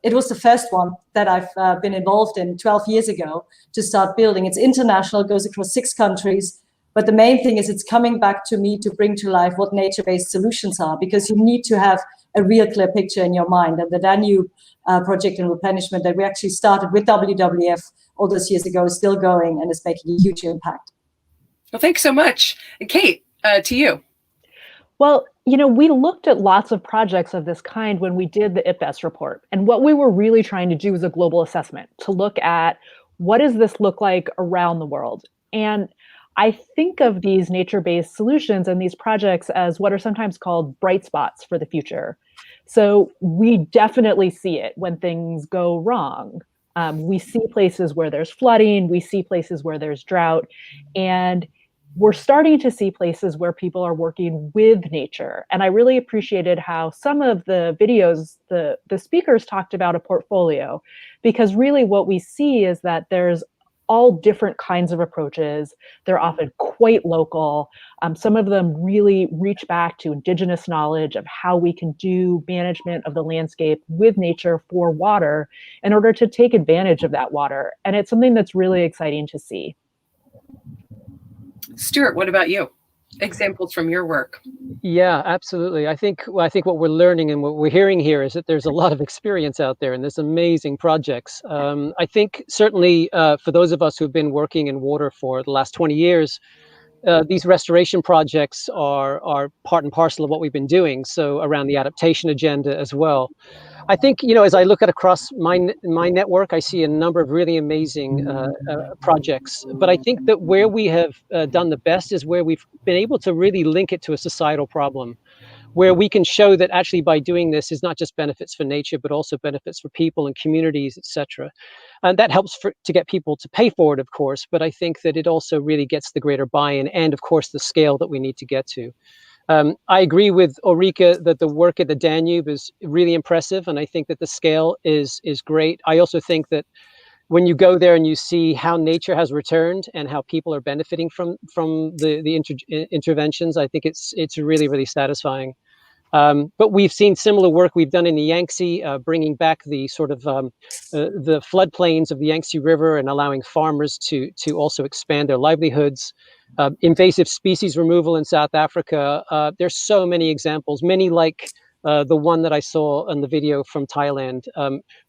it was the first one that I've been involved in 12 years ago to start building. It's international, goes across 6 countries. But the main thing is it's coming back to me to bring to life what nature-based solutions are, because you need to have a real clear picture in your mind. And the Danube project and replenishment that we actually started with WWF all those years ago is still going and is making a huge impact. Well, thanks so much. And Kate, to you. Well, we looked at lots of projects of this kind when we did the IPBES report. And what we were really trying to do was a global assessment to look at what does this look like around the world. And I think of these nature-based solutions and these projects as what are sometimes called bright spots for the future. So we definitely see it when things go wrong. We see places where there's flooding, we see places where there's drought, and we're starting to see places where people are working with nature. And I really appreciated how some of the videos, the speakers talked about a portfolio, because really what we see is that there's all different kinds of approaches. They're often quite local. Some of them really reach back to indigenous knowledge of how we can do management of the landscape with nature for water in order to take advantage of that water. And it's something that's really exciting to see. Stuart, what about you? Examples from your work. Yeah, absolutely. I think what we're learning and what we're hearing here is that there's a lot of experience out there and there's amazing projects. I think certainly for those of us who've been working in water for the last 20 years, these restoration projects are part and parcel of what we've been doing. So around the adaptation agenda as well. I think, as I look at across my network, I see a number of really amazing projects. But I think that where we have done the best is where we've been able to really link it to a societal problem, where we can show that actually by doing this is not just benefits for nature, but also benefits for people and communities, etc. And that helps to get people to pay for it, of course. But I think that it also really gets the greater buy-in and, of course, the scale that we need to get to. I agree with Ulrike that the work at the Danube is really impressive, and I think that the scale is great. I also think that when you go there and you see how nature has returned and how people are benefiting from the interventions, I think it's really, really satisfying. But we've seen similar work we've done in the Yangtze, bringing back the sort of the floodplains of the Yangtze River and allowing farmers to also expand their livelihoods. Invasive species removal in South Africa. There's so many examples, many like the one that I saw in the video from Thailand.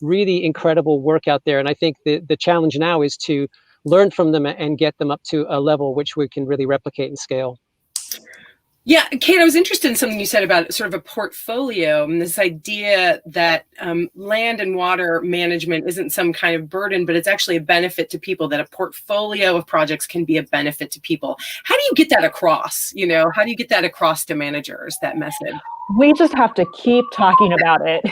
Really incredible work out there. And I think the challenge now is to learn from them and get them up to a level which we can really replicate and scale. Yeah, Kate, I was interested in something you said about sort of a portfolio and this idea that land and water management isn't some kind of burden, but it's actually a benefit to people, that a portfolio of projects can be a benefit to people. How do you get that across? You know, how do you get that across to managers, that message? We just have to keep talking about it.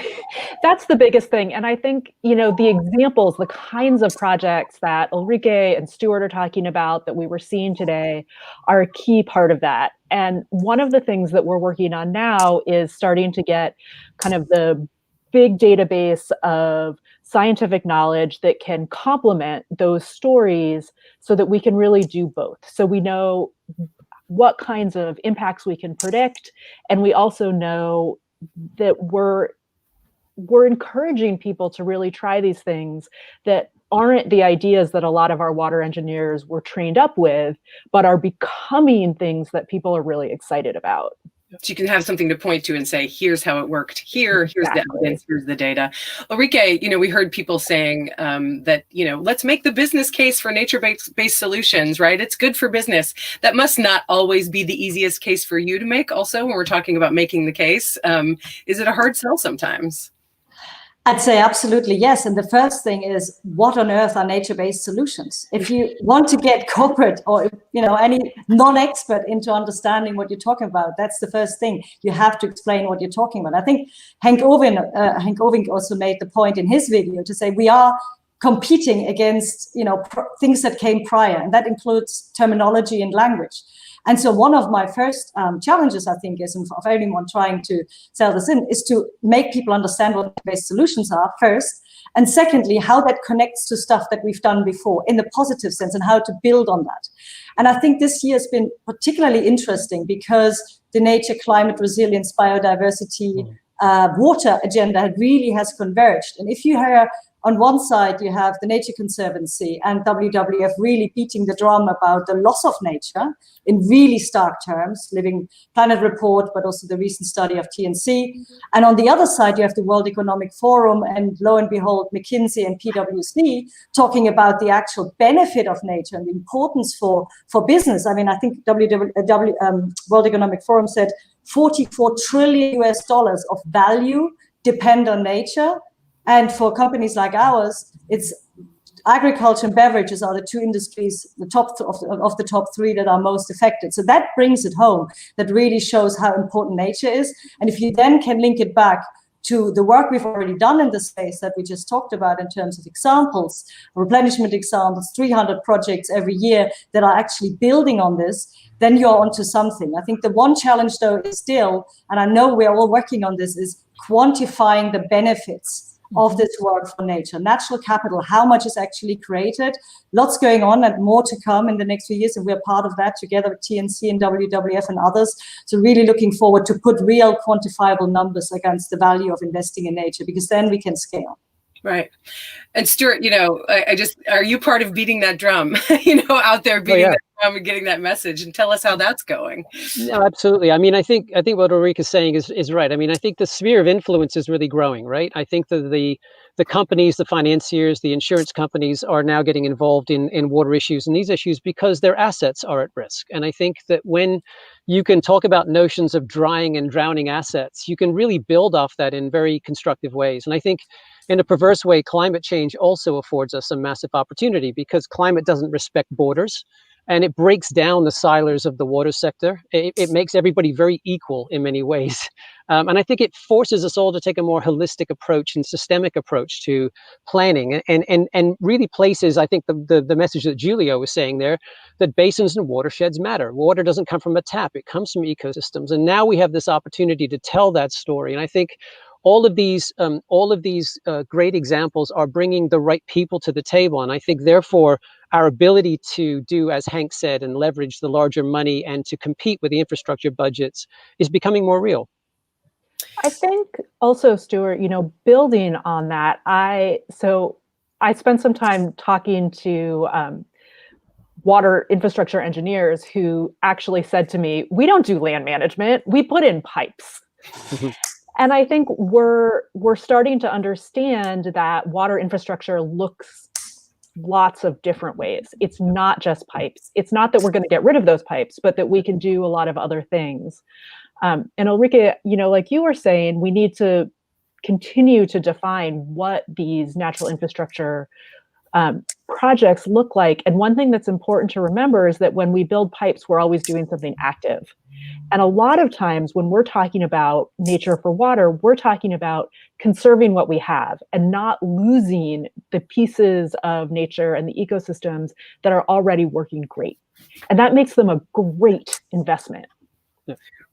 That's the biggest thing. And I think, you know, the examples, the kinds of projects that Ulrike and Stuart are talking about that we were seeing today are a key part of that. And one of the things that we're working on now is starting to get kind of the big database of scientific knowledge that can complement those stories so that we can really do both. So we know what kinds of impacts we can predict, and we also know that we're encouraging people to really try these things that aren't the ideas that a lot of our water engineers were trained up with, but are becoming things that people are really excited about. So you can have something to point to and say, here's how it worked here, here's the evidence, here's the data. Ulrike, you know, we heard people saying that, you know, let's make the business case for nature-based solutions, right? It's good for business. That must not always be the easiest case for you to make also when we're talking about making the case. Is it a hard sell sometimes? I'd say absolutely yes. And the first thing is, what on earth are nature-based solutions? If you want to get corporate or, you know, any non-expert into understanding what you're talking about, that's the first thing. You have to explain what you're talking about. I think Henk Oving also made the point in his video to say we are competing against, you know, things that came prior, and that includes terminology and language. And so one of my first challenges, I think, is of anyone trying to sell this in, is to make people understand what nature-based solutions are first. And secondly, how that connects to stuff that we've done before in the positive sense and how to build on that. And I think this year has been particularly interesting because the nature, climate, resilience, biodiversity, water agenda really has converged. And if you hear on one side, you have the Nature Conservancy and WWF really beating the drum about the loss of nature in really stark terms, Living Planet Report, but also the recent study of TNC. And on the other side, you have the World Economic Forum and lo and behold, McKinsey and PwC talking about the actual benefit of nature and the importance for business. I mean, I think World Economic Forum said $44 trillion of value depend on nature. And for companies like ours, it's agriculture and beverages are the two industries, the top of the top three that are most affected. So that brings it home. That really shows how important nature is. And if you then can link it back to the work we've already done in the space that we just talked about in terms of examples, replenishment examples, 300 projects every year that are actually building on this, then you're onto something. I think the one challenge, though, is still, and I know we're all working on this, is quantifying the benefits of this work for nature. Natural capital, how much is actually created? Lots going on and more to come in the next few years, and we're part of that together with TNC and WWF and others. So really looking forward to put real quantifiable numbers against the value of investing in nature, because then we can scale. Right. And Stuart, you know, are you part of beating that drum, you know, out there beating that drum and getting that message, and tell us how that's going? No, absolutely. I mean, I think what Ulrike is saying is right. I mean, I think the sphere of influence is really growing, right? I think that the companies, the financiers, the insurance companies are now getting involved in water issues and these issues because their assets are at risk. And I think that when you can talk about notions of drying and drowning assets, you can really build off that in very constructive ways. And I think in a perverse way, climate change also affords us a massive opportunity because climate doesn't respect borders and it breaks down the silos of the water sector. It makes everybody very equal in many ways. And I think it forces us all to take a more holistic approach and systemic approach to planning and really places, I think the message that Giulio was saying there, that basins and watersheds matter. Water doesn't come from a tap, it comes from ecosystems. And now we have this opportunity to tell that story. And I think all of these great examples are bringing the right people to the table. And I think, therefore, our ability to do, as Hank said, and leverage the larger money and to compete with the infrastructure budgets is becoming more real. I think also, Stuart, you know, building on that, I spent some time talking to water infrastructure engineers who actually said to me, we don't do land management, we put in pipes. And I think we're starting to understand that water infrastructure looks lots of different ways. It's not just pipes. It's not that we're going to get rid of those pipes, but that we can do a lot of other things. And Ulrike, like you were saying, we need to continue to define what these natural infrastructure projects look like. And one thing that's important to remember is that when we build pipes, we're always doing something active. And a lot of times when we're talking about nature for water, we're talking about conserving what we have and not losing the pieces of nature and the ecosystems that are already working great. And that makes them a great investment.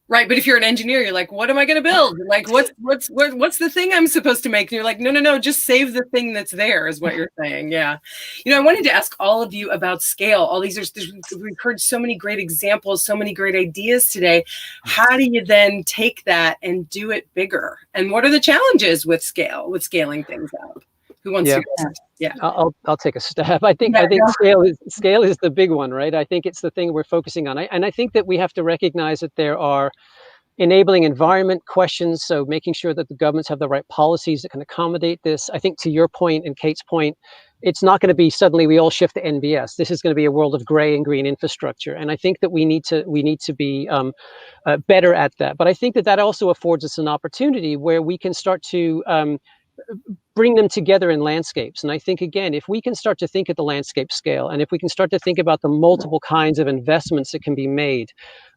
Right, but if you're an engineer, you're like, what am I going to build? Like, what's the thing I'm supposed to make? And you're like, no, just save the thing that's there, is what you're saying. Yeah, I wanted to ask all of you about scale. All these we've heard so many great examples, so many great ideas today. How do you then take that and do it bigger? And what are the challenges with scaling things out? Who wants to go first? Yeah, I'll take a stab. I think scale is the big one, right? I think it's the thing we're focusing on. And I think that we have to recognize that there are enabling environment questions. So making sure that the governments have the right policies that can accommodate this. I think to your point and Kate's point, it's not going to be suddenly we all shift to NBS. This is going to be a world of gray and green infrastructure. And I think that we need to be better at that. But I think that also affords us an opportunity where we can start to bring them together in landscapes. And I think, again, if we can start to think at the landscape scale, and if we can start to think about the multiple kinds of investments that can be made,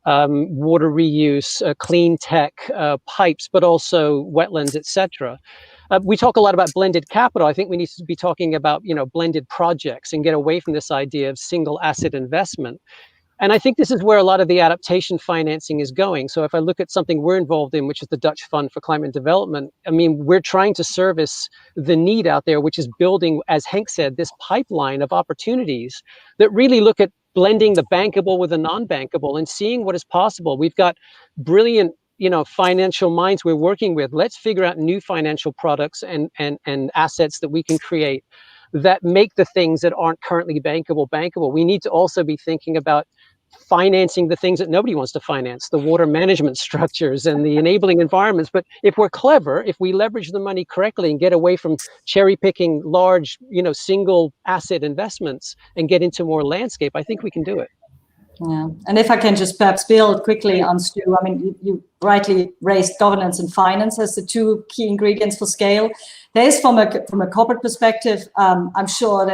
water reuse, clean tech, pipes, but also wetlands, et cetera. We talk a lot about blended capital. I think we need to be talking about, blended projects and get away from this idea of single asset investment. And I think this is where a lot of the adaptation financing is going. So if I look at something we're involved in, which is the Dutch Fund for Climate Development, I mean, we're trying to service the need out there, which is building, as Henk said, this pipeline of opportunities that really look at blending the bankable with the non-bankable and seeing what is possible. We've got brilliant, financial minds we're working with. Let's figure out new financial products and assets that we can create that make the things that aren't currently bankable. We need to also be thinking about financing the things that nobody wants to finance, the water management structures and the enabling environments. But if we're clever, if we leverage the money correctly and get away from cherry picking large, single asset investments and get into more landscape, I think we can do it. Yeah, and if I can just perhaps build quickly on Stu, I mean, you rightly raised governance and finance as the two key ingredients for scale. There is, from a corporate perspective, I'm sure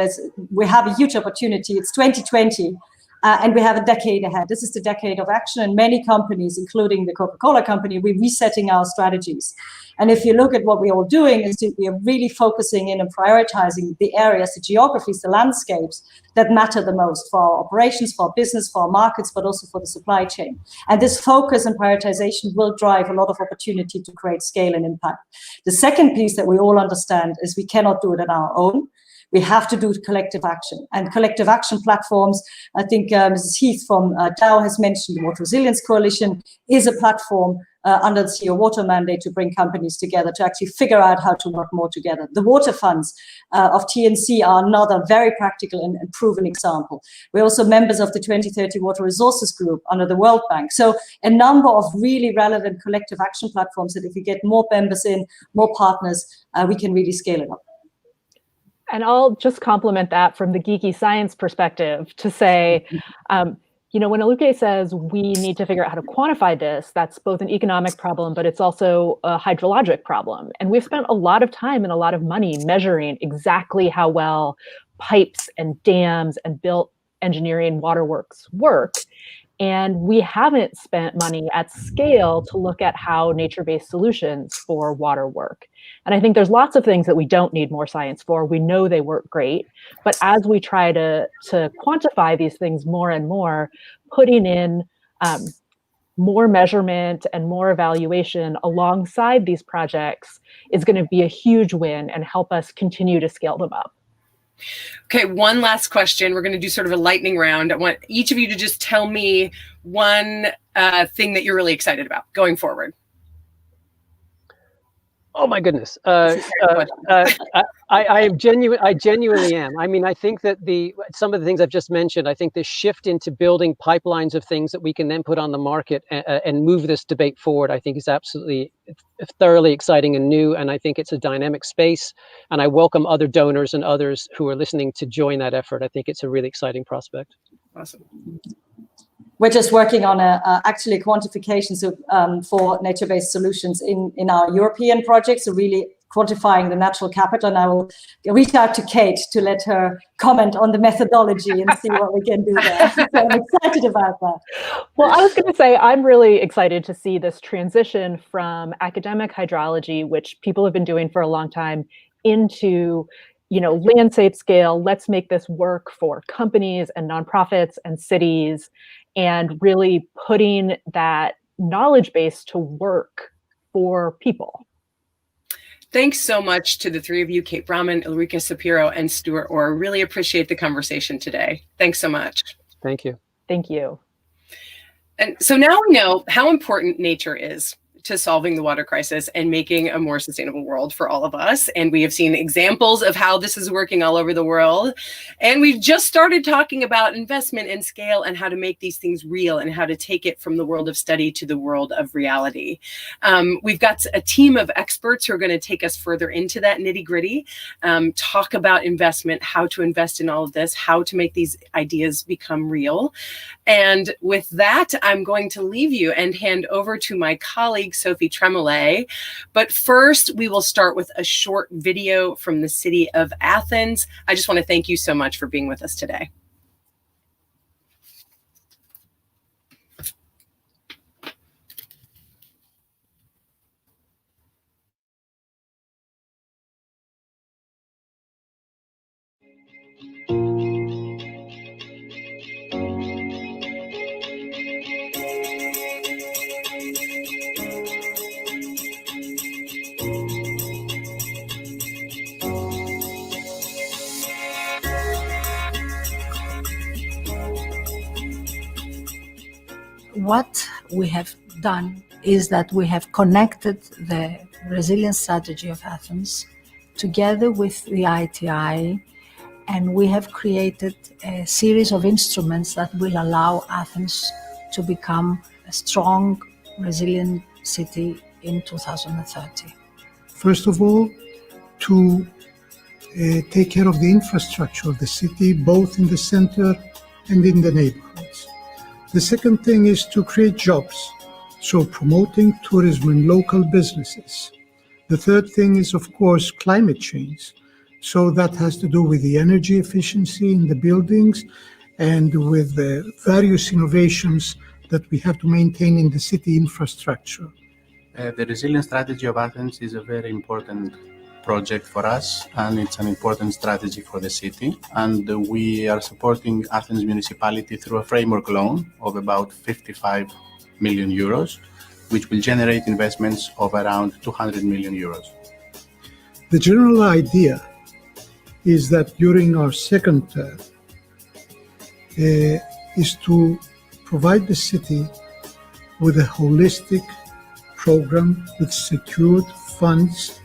we have a huge opportunity. It's 2020. And we have a decade ahead. This is the decade of action, and many companies, including the Coca-Cola company, we're resetting our strategies. And if you look at what we're all doing, is we are really focusing in and prioritizing the areas, the geographies, the landscapes that matter the most for our operations, for our business, for our markets, but also for the supply chain. And this focus and prioritization will drive a lot of opportunity to create scale and impact. The second piece that we all understand is we cannot do it on our own. We have to do collective action, and collective action platforms. I think Mrs. Heath from Dow has mentioned the Water Resilience Coalition is a platform under the CEO Water mandate to bring companies together to actually figure out how to work more together. The water funds of TNC are another very practical and proven example. We're also members of the 2030 Water Resources Group under the World Bank. So a number of really relevant collective action platforms that if we get more members in, more partners, we can really scale it up. And I'll just complement that from the geeky science perspective to say, when Ulrike says we need to figure out how to quantify this, that's both an economic problem, but it's also a hydrologic problem. And we've spent a lot of time and a lot of money measuring exactly how well pipes and dams and built engineering waterworks work. And we haven't spent money at scale to look at how nature-based solutions for water work. And I think there's lots of things that we don't need more science for. We know they work great. But as we try to quantify these things more and more, putting in more measurement and more evaluation alongside these projects is going to be a huge win and help us continue to scale them up. Okay, one last question. We're going to do sort of a lightning round. I want each of you to just tell me one thing that you're really excited about going forward. Oh my goodness. I am genuine. I genuinely am. I mean, I think that some of the things I've just mentioned, I think the shift into building pipelines of things that we can then put on the market and move this debate forward, I think is absolutely thoroughly exciting and new. And I think it's a dynamic space. And I welcome other donors and others who are listening to join that effort. I think it's a really exciting prospect. Awesome. We're just working on actually quantifications for nature-based solutions in our European projects, so really quantifying the natural capital. And I will reach out to Kate to let her comment on the methodology and see what we can do there. So I'm excited about that. Well, I was going to say, I'm really excited to see this transition from academic hydrology, which people have been doing for a long time, into landscape scale. Let's make this work for companies and nonprofits and cities, and really putting that knowledge base to work for people. Thanks so much to the three of you, Kate Brahman, Ulrike Sapiro, and Stuart Orr. Really appreciate the conversation today. Thanks so much. Thank you. Thank you. And so now we know how important nature is to solving the water crisis and making a more sustainable world for all of us. And we have seen examples of how this is working all over the world. And we've just started talking about investment and scale and how to make these things real and how to take it from the world of study to the world of reality. We've got a team of experts who are going to take us further into that nitty-gritty, talk about investment, how to invest in all of this, how to make these ideas become real. And with that, I'm going to leave you and hand over to my colleague, Sophie Tremolay. But first, we will start with a short video from the city of Athens. I just want to thank you so much for being with us today. What we have done is that we have connected the resilience strategy of Athens together with the ITI, and we have created a series of instruments that will allow Athens to become a strong, resilient city in 2030. First of all, to take care of the infrastructure of the city, both in the center and in the neighborhoods. The second thing is to create jobs, so promoting tourism and local businesses. The third thing is, of course, climate change. So that has to do with the energy efficiency in the buildings and with the various innovations that we have to maintain in the city infrastructure. The resilience strategy of Athens is a very important project for us, and it's an important strategy for the city. And we are supporting Athens municipality through a framework loan of about 55 million euros, which will generate investments of around 200 million euros. The general idea is that during our second term is to provide the city with a holistic program with secured funds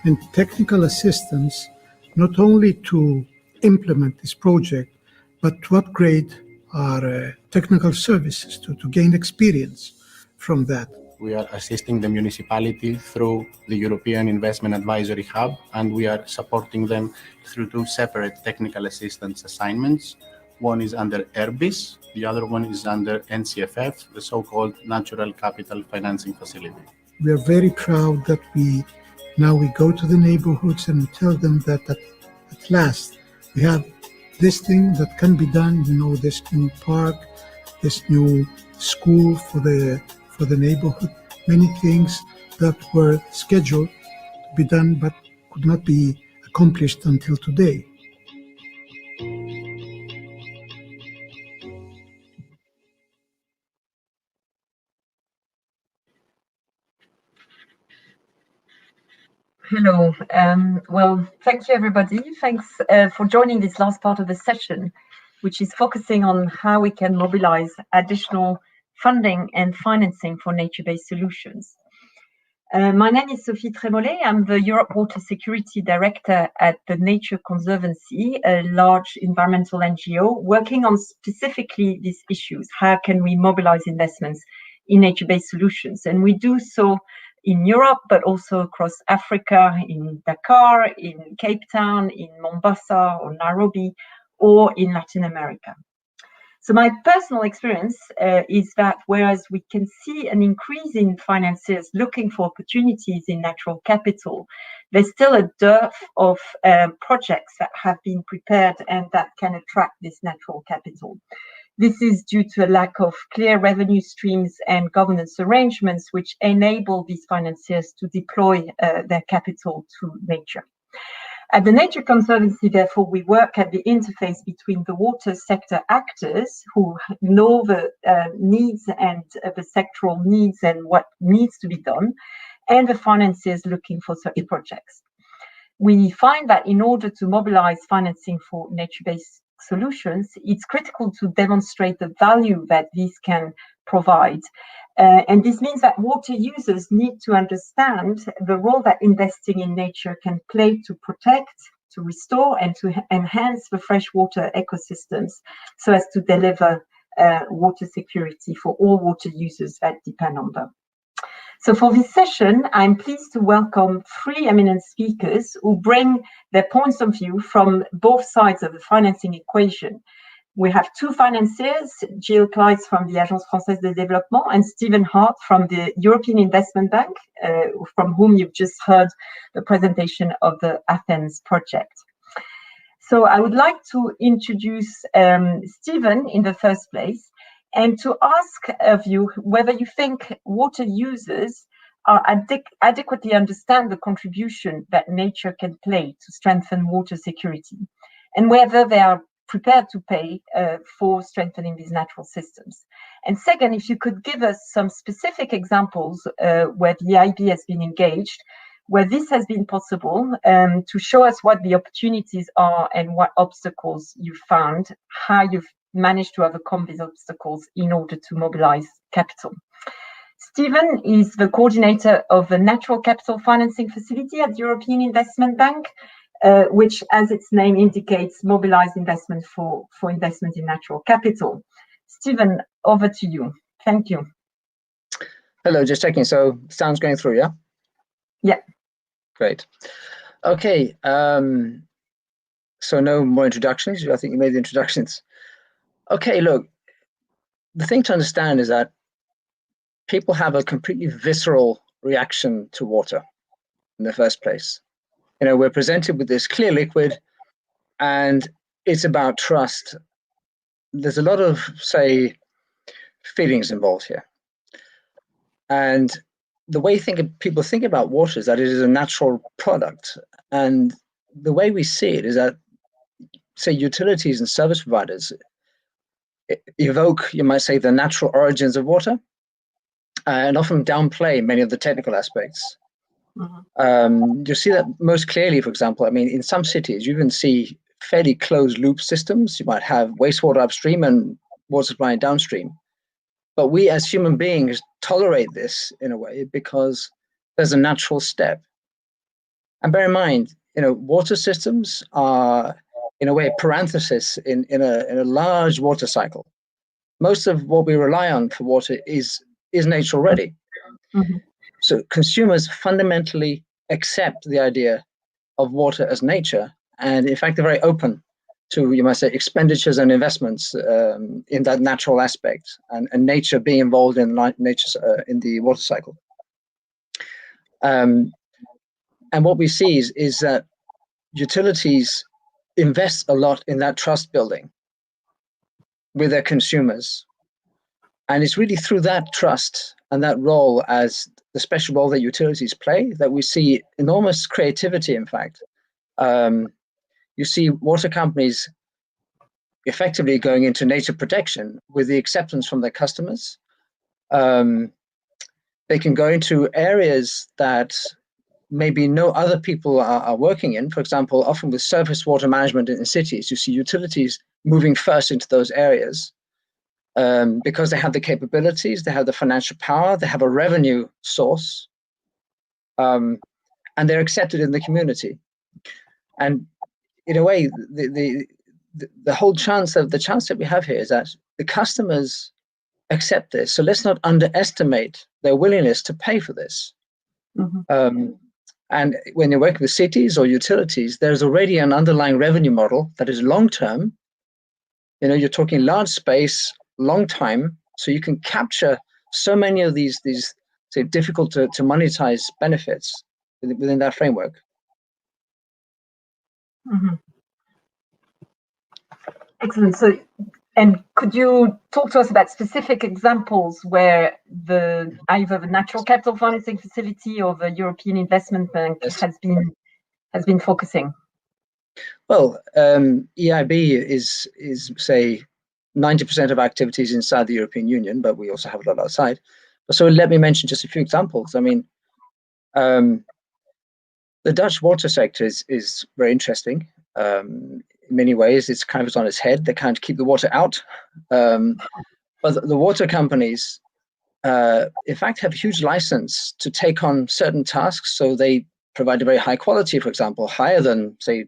and technical assistance, not only to implement this project, but to upgrade our technical services, to gain experience from that. We are assisting the municipality through the European Investment Advisory Hub, and we are supporting them through two separate technical assistance assignments. One is under ERBIS, the other one is under NCFF, the so-called Natural Capital Financing Facility. We are very proud that now we go to the neighborhoods and we tell them that at last we have this thing that can be done, this new park, this new school for the neighborhood, many things that were scheduled to be done but could not be accomplished until today. Hello. Well, thank you, everybody. Thanks for joining this last part of the session, which is focusing on how we can mobilize additional funding and financing for nature-based solutions. My name is Sophie Trémollet. I'm the Europe Water Security Director at the Nature Conservancy, a large environmental NGO working on specifically these issues. How can we mobilize investments in nature-based solutions? And we do so in Europe, but also across Africa, in Dakar, in Cape Town, in Mombasa or Nairobi, or in Latin America. So my personal experience is that whereas we can see an increase in financiers looking for opportunities in natural capital, there's still a dearth of projects that have been prepared and that can attract this natural capital. This is due to a lack of clear revenue streams and governance arrangements which enable these financiers to deploy their capital to nature. At the Nature Conservancy, therefore, we work at the interface between the water sector actors who know the needs and the sectoral needs and what needs to be done, and the financiers looking for such projects. We find that in order to mobilize financing for nature-based solutions, it's critical to demonstrate the value that these can provide. And this means that water users need to understand the role that investing in nature can play to protect, to restore, and to enhance the freshwater ecosystems so as to deliver water security for all water users that depend on them. So for this session, I'm pleased to welcome three eminent speakers who bring their points of view from both sides of the financing equation. We have two financiers, Jill Kleitz from the Agence Française de Développement and Stephen Hart from the European Investment Bank, from whom you've just heard the presentation of the Athens project. So I would like to introduce Stephen in the first place and to ask of you whether you think water users are adequately understand the contribution that nature can play to strengthen water security, and whether they are prepared to pay for strengthening these natural systems. And second, if you could give us some specific examples where the IB has been engaged, where this has been possible, to show us what the opportunities are and what obstacles you found, how you've managed to overcome these obstacles in order to mobilize capital. Stephen is the coordinator of the Natural Capital Financing Facility at the European Investment Bank, which, as its name indicates, mobilize investment for investment in natural capital. Stephen, over to you. Thank you. Hello, just checking. So sound's going through, yeah? Yeah. Great. Okay. So no more introductions. I think you made the introductions. Okay, look, the thing to understand is that people have a completely visceral reaction to water in the first place. You know, we're presented with this clear liquid and it's about trust. There's a lot of, say, feelings involved here. And the way people think about water is that it is a natural product. And the way we see it is that, say, utilities and service providers evoke, you might say, the natural origins of water and often downplay many of the technical aspects. You see that most clearly, for example, I mean, in some cities, you even see fairly closed loop systems. You might have wastewater upstream and water supply downstream. But we as human beings tolerate this in a way because there's a natural step. And bear in mind, you know, water systems are, in a way, a parenthesis in a large water cycle. Most of what we rely on for water is nature already. So consumers fundamentally accept the idea of water as nature, and in fact, they're very open to, you might say, expenditures and investments in that natural aspect, and nature being involved in in the water cycle. And what we see is that utilities invest a lot in that trust building with their consumers. And it's really through that trust and that role as the special role that utilities play that we see enormous creativity, in fact. You see water companies effectively going into nature protection with the acceptance from their customers. They can go into areas that maybe no other people are working in. For example, often with surface water management in cities, you see utilities moving first into those areas. Because they have the capabilities, they have the financial power, they have a revenue source, and they're accepted in the community. And in a way, the whole chance that we have here is that the customers accept this. So let's not underestimate their willingness to pay for this. And when you're working with cities or utilities, there's already an underlying revenue model that is long-term. You're talking large space, long time, so you can capture so many of these say difficult to monetize benefits within that framework. Excellent. So, and could you talk to us about specific examples where either the natural capital financing facility or the European Investment Bank has been focusing? Well, EIB is say 90% of activities inside the European Union, but we also have a lot outside. So let me mention just a few examples. I mean, the Dutch water sector is very interesting. In many ways, it's kind of on its head. They can't keep the water out. But the water companies, in fact, have a huge license to take on certain tasks. So they provide a very high quality, for example, higher than, say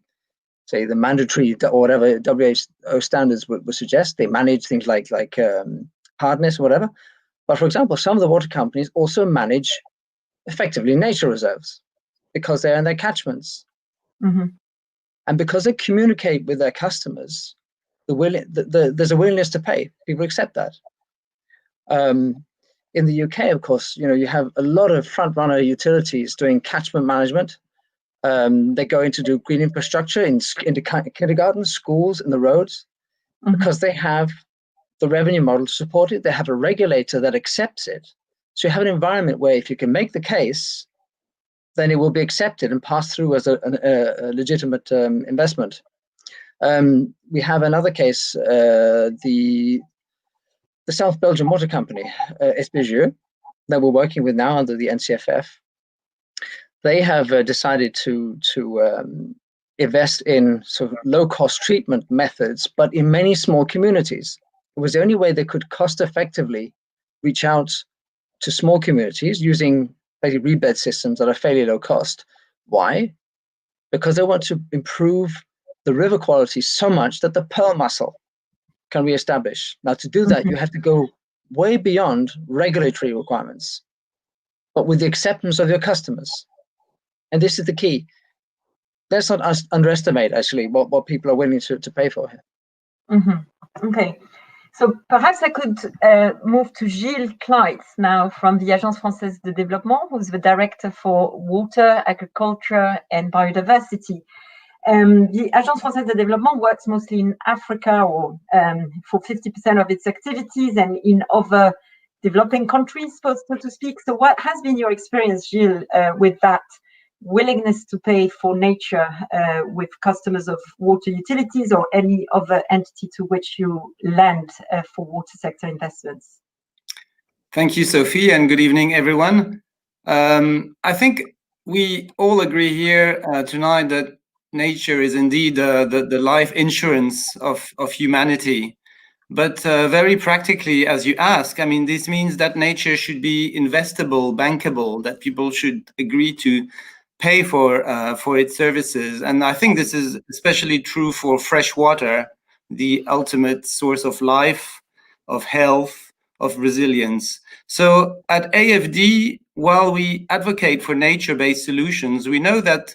the mandatory or whatever WHO standards would suggest. They manage things like hardness or whatever. But for example, some of the water companies also manage effectively nature reserves because they're in their catchments. And because they communicate with their customers, there's a willingness to pay. People accept that. In the UK, of course, you have a lot of front-runner utilities doing catchment management. They go into do green infrastructure into kindergartens, schools, and the roads, because they have the revenue model to support it. They have a regulator that accepts it. So you have an environment where if you can make the case, then it will be accepted and passed through as a legitimate investment. We have another case, the South Belgian Water Company, SBGE, that we're working with now under the NCFF. They have decided to invest in sort of low-cost treatment methods, but in many small communities. It was the only way they could cost-effectively reach out to small communities using basically rebed systems that are fairly low cost. Why? Because they want to improve the river quality so much that the pearl mussel can reestablish. Now, to do that, you have to go way beyond regulatory requirements, but with the acceptance of your customers. And this is the key. Let's not underestimate, actually, what people are willing to pay for here. Okay. So perhaps I could move to Gilles Kleitz now from the Agence Française de Développement, who's the Director for Water, Agriculture and Biodiversity. The Agence Française de Développement works mostly in Africa, or for 50% of its activities, and in other developing countries, so to speak. So what has been your experience, Gilles, with that willingness to pay for nature with customers of water utilities or any other entity to which you lend for water sector investments? Thank you, Sophie, and good evening, everyone. I think we all agree here tonight that nature is indeed the life insurance of humanity. But very practically, as you ask, I mean, this means that nature should be investable, bankable, that people should agree to pay for its services. And I think this is especially true for fresh water, the ultimate source of life, of health, of resilience. So at AFD, while we advocate for nature-based solutions, we know that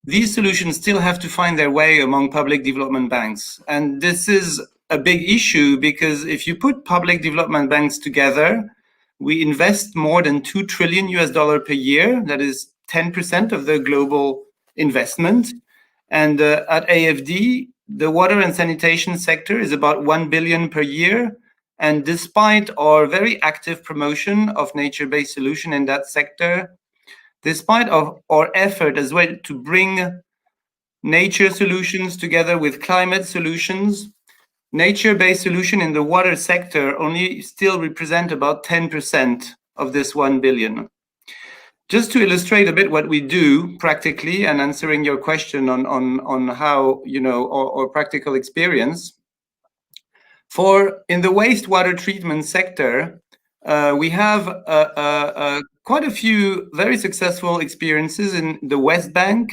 these solutions still have to find their way among public development banks. And this is a big issue because if you put public development banks together, we invest more than $2 trillion per year. That is 10% of the global investment. And at AFD, the water and sanitation sector is about 1 billion per year. And despite our very active promotion of nature-based solution in that sector, despite of our effort as well to bring nature solutions together with climate solutions, nature-based solution in the water sector only still represent about 10% of this 1 billion. Just to illustrate a bit what we do practically and answering your question on how, our practical experience. In the wastewater treatment sector, we have quite a few very successful experiences in the West Bank,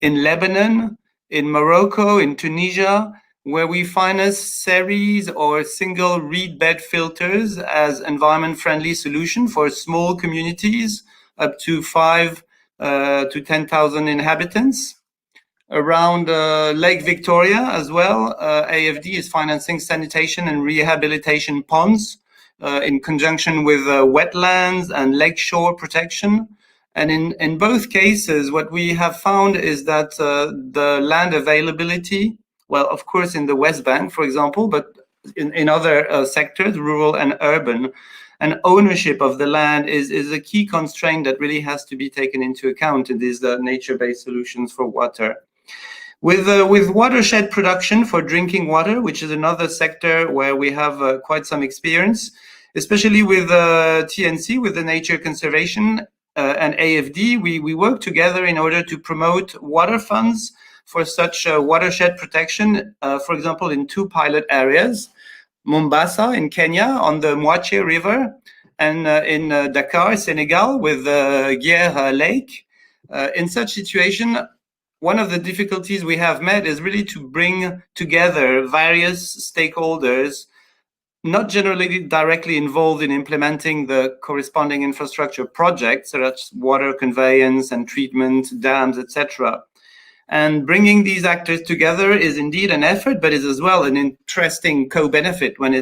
in Lebanon, in Morocco, in Tunisia, where we finance series or single reed bed filters as environment-friendly solution for small communities up to 5 to 10,000 inhabitants. Around Lake Victoria as well, AFD is financing sanitation and rehabilitation ponds in conjunction with wetlands and lakeshore protection. And in both cases, what we have found is that the land availability, well, of course, in the West Bank, for example, but in other sectors, rural and urban, and ownership of the land is a key constraint that really has to be taken into account in these nature-based solutions for water. With watershed production for drinking water, which is another sector where we have quite some experience, especially with TNC, with the Nature Conservation and AFD, we work together in order to promote water funds for such watershed protection, for example, in 2 pilot areas, Mombasa in Kenya on the Moache River, and in Dakar, Senegal, with Guer Lake. In such situation, one of the difficulties we have met is really to bring together various stakeholders, not generally directly involved in implementing the corresponding infrastructure projects, such as water conveyance and treatment, dams, etc. And bringing these actors together is indeed an effort, but is as well an interesting co-benefit when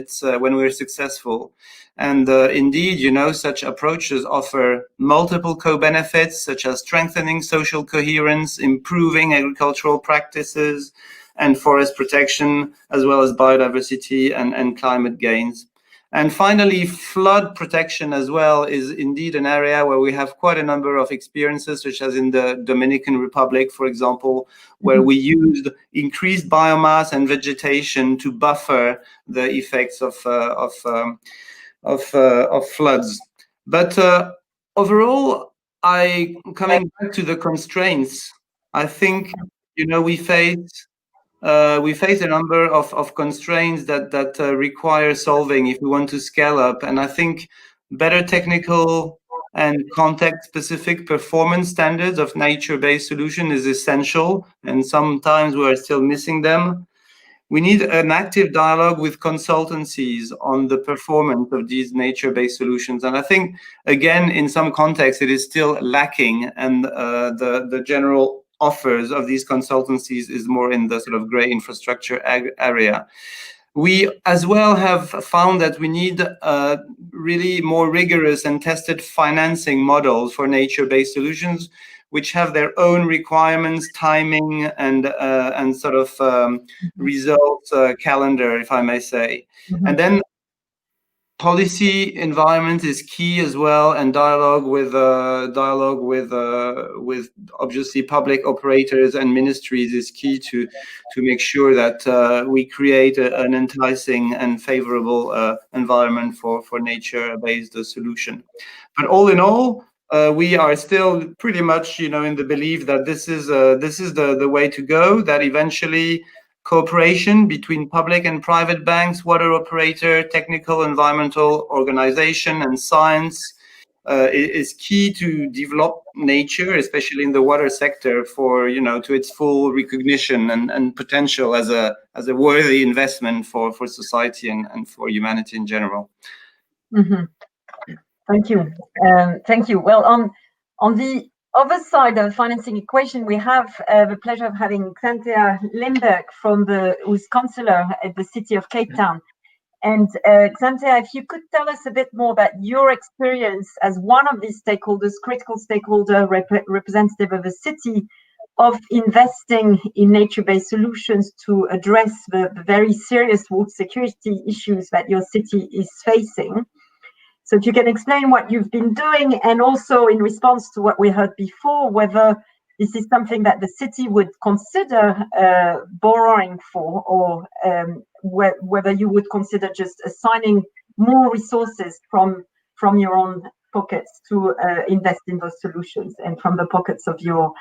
we're successful. And indeed, such approaches offer multiple co-benefits, such as strengthening social coherence, improving agricultural practices, and forest protection, as well as biodiversity and climate gains. And finally, flood protection as well is indeed an area where we have quite a number of experiences, such as in the Dominican Republic, for example, where we used increased biomass and vegetation to buffer the effects of floods. But overall, coming back to the constraints, I think we face a number of constraints that require solving if we want to scale up. And I think better technical and context-specific performance standards of nature-based solution is essential, and sometimes we are still missing them. We need an active dialogue with consultancies on the performance of these nature-based solutions. And I think, again, in some contexts, it is still lacking, and the general offers of these consultancies is more in the sort of gray infrastructure area. We as well have found that we need really more rigorous and tested financing models for nature-based solutions, which have their own requirements, timing, and sort of results calendar, if I may say. And then policy environment is key as well, and dialogue with obviously public operators and ministries is key to make sure that we create an enticing and favorable environment for nature-based solution. But all in all, we are still pretty much, in the belief that this is the way to go. That eventually cooperation between public and private banks, water operator, technical, environmental organization, and science is key to develop nature, especially in the water sector, for to its full recognition and potential as a worthy investment for society and for humanity in general. Mm-hmm. Thank you. Thank you. Well, on the other side of the financing equation, we have the pleasure of having Xanthea Limburg who's councillor at the city of Cape Town. And Xanthea, if you could tell us a bit more about your experience as one of these stakeholders, critical stakeholder representative of the city, of investing in nature-based solutions to address the very serious water security issues that your city is facing. So if you can explain what you've been doing, and also in response to what we heard before, whether this is something that the city would consider borrowing for, or whether you would consider just assigning more resources from your own pockets to invest in those solutions, and from the pockets of your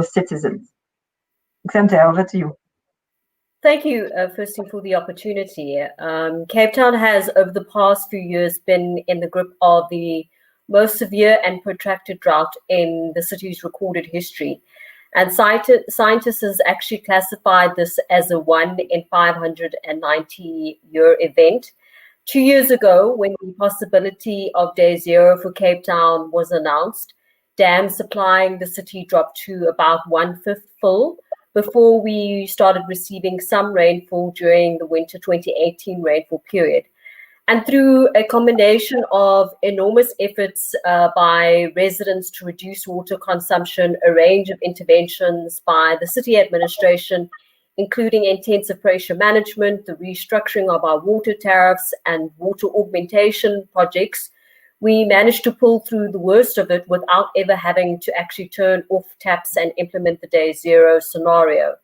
citizens. Xanthea, over to you. thank you, firstly, for the opportunity. Cape Town has, over the past few years, been in the grip of the most severe and protracted drought in the city's recorded history. And scientists has actually classified this as a 1 in 590-year event. 2 years ago, when the possibility of day zero for Cape Town was announced, dams supplying the city dropped to about 1/5 full before we started receiving some rainfall during the winter 2018 rainfall period. And through a combination of enormous efforts by residents to reduce water consumption, a range of interventions by the city administration, including intensive pressure management, the restructuring of our water tariffs and water augmentation projects, we managed to pull through the worst of it without ever having to actually turn off taps and implement the day zero scenario.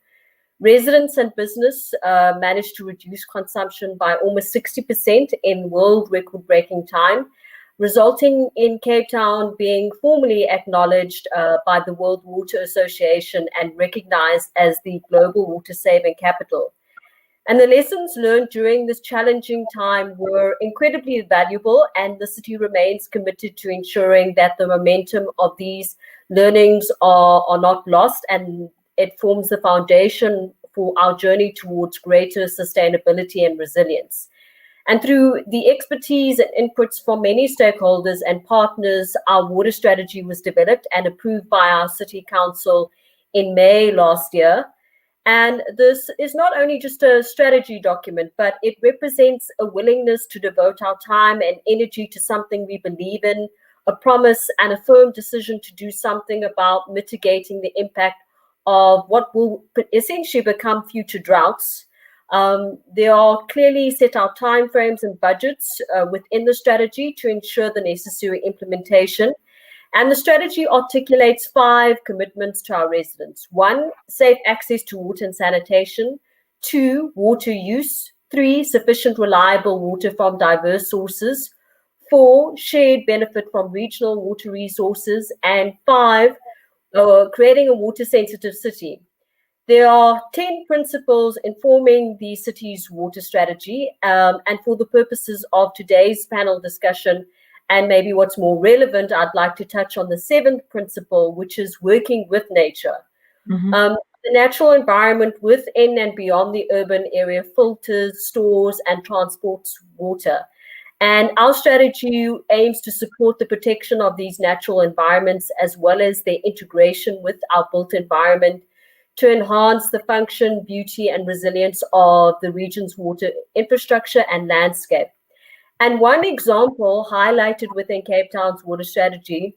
Residents and business managed to reduce consumption by almost 60% in world record-breaking time, resulting in Cape Town being formally acknowledged by the World Water Association and recognized as the global water saving capital. And the lessons learned during this challenging time were incredibly valuable, and the city remains committed to ensuring that the momentum of these learnings are not lost, and it forms the foundation for our journey towards greater sustainability and resilience. And through the expertise and inputs from many stakeholders and partners, our water strategy was developed and approved by our City Council in May last year. And this is not only just a strategy document, but it represents a willingness to devote our time and energy to something we believe in, a promise and a firm decision to do something about mitigating the impact of what will essentially become future droughts. There are clearly set out timeframes and budgets within the strategy to ensure the necessary implementation. And the strategy articulates 5 commitments to our residents. 1, safe access to water and sanitation. 2, water use. 3, sufficient reliable water from diverse sources. 4, shared benefit from regional water resources. And 5, creating a water-sensitive city. There are 10 principles informing the city's water strategy, and for the purposes of today's panel discussion, and maybe what's more relevant, I'd like to touch on the 7th principle, which is working with nature. The natural environment within and beyond the urban area filters, stores, and transports water. And our strategy aims to support the protection of these natural environments as well as their integration with our built environment to enhance the function, beauty, and resilience of the region's water infrastructure and landscape. And one example highlighted within Cape Town's water strategy,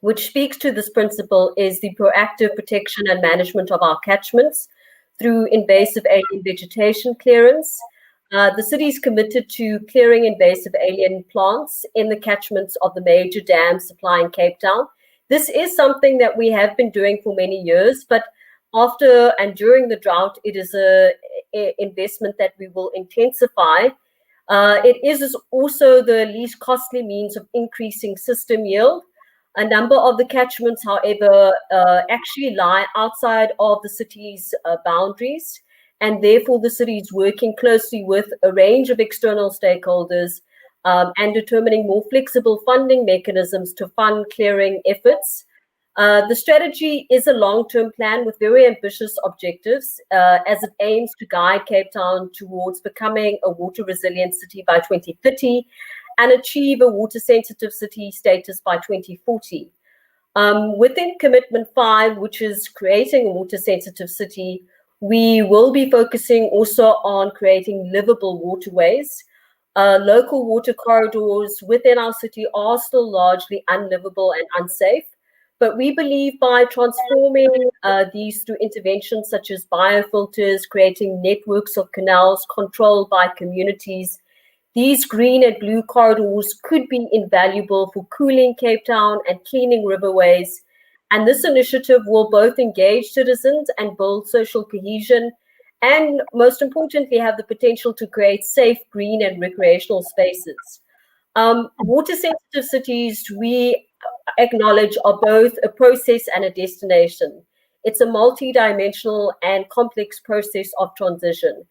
which speaks to this principle, is the proactive protection and management of our catchments through invasive alien vegetation clearance. The city is committed to clearing invasive alien plants in the catchments of the major dams supplying Cape Town. This is something that we have been doing for many years, but after and during the drought, it is an investment that we will intensify. It is also the least costly means of increasing system yield. A number of the catchments, however, actually lie outside of the city's boundaries, and therefore the city is working closely with a range of external stakeholders and determining more flexible funding mechanisms to fund clearing efforts. The strategy is a long-term plan with very ambitious objectives as it aims to guide Cape Town towards becoming a water resilient city by 2030 and achieve a water-sensitive city status by 2040. Within Commitment 5, which is creating a water-sensitive city, we will be focusing also on creating livable waterways. Local water corridors within our city are still largely unlivable and unsafe. But we believe by transforming these through interventions such as biofilters, creating networks of canals controlled by communities, these green and blue corridors could be invaluable for cooling Cape Town and cleaning riverways. And this initiative will both engage citizens and build social cohesion, and most importantly, have the potential to create safe, green and recreational spaces. Water-sensitive cities, we acknowledge, are both a process and a destination. It's a multi-dimensional and complex process of transition.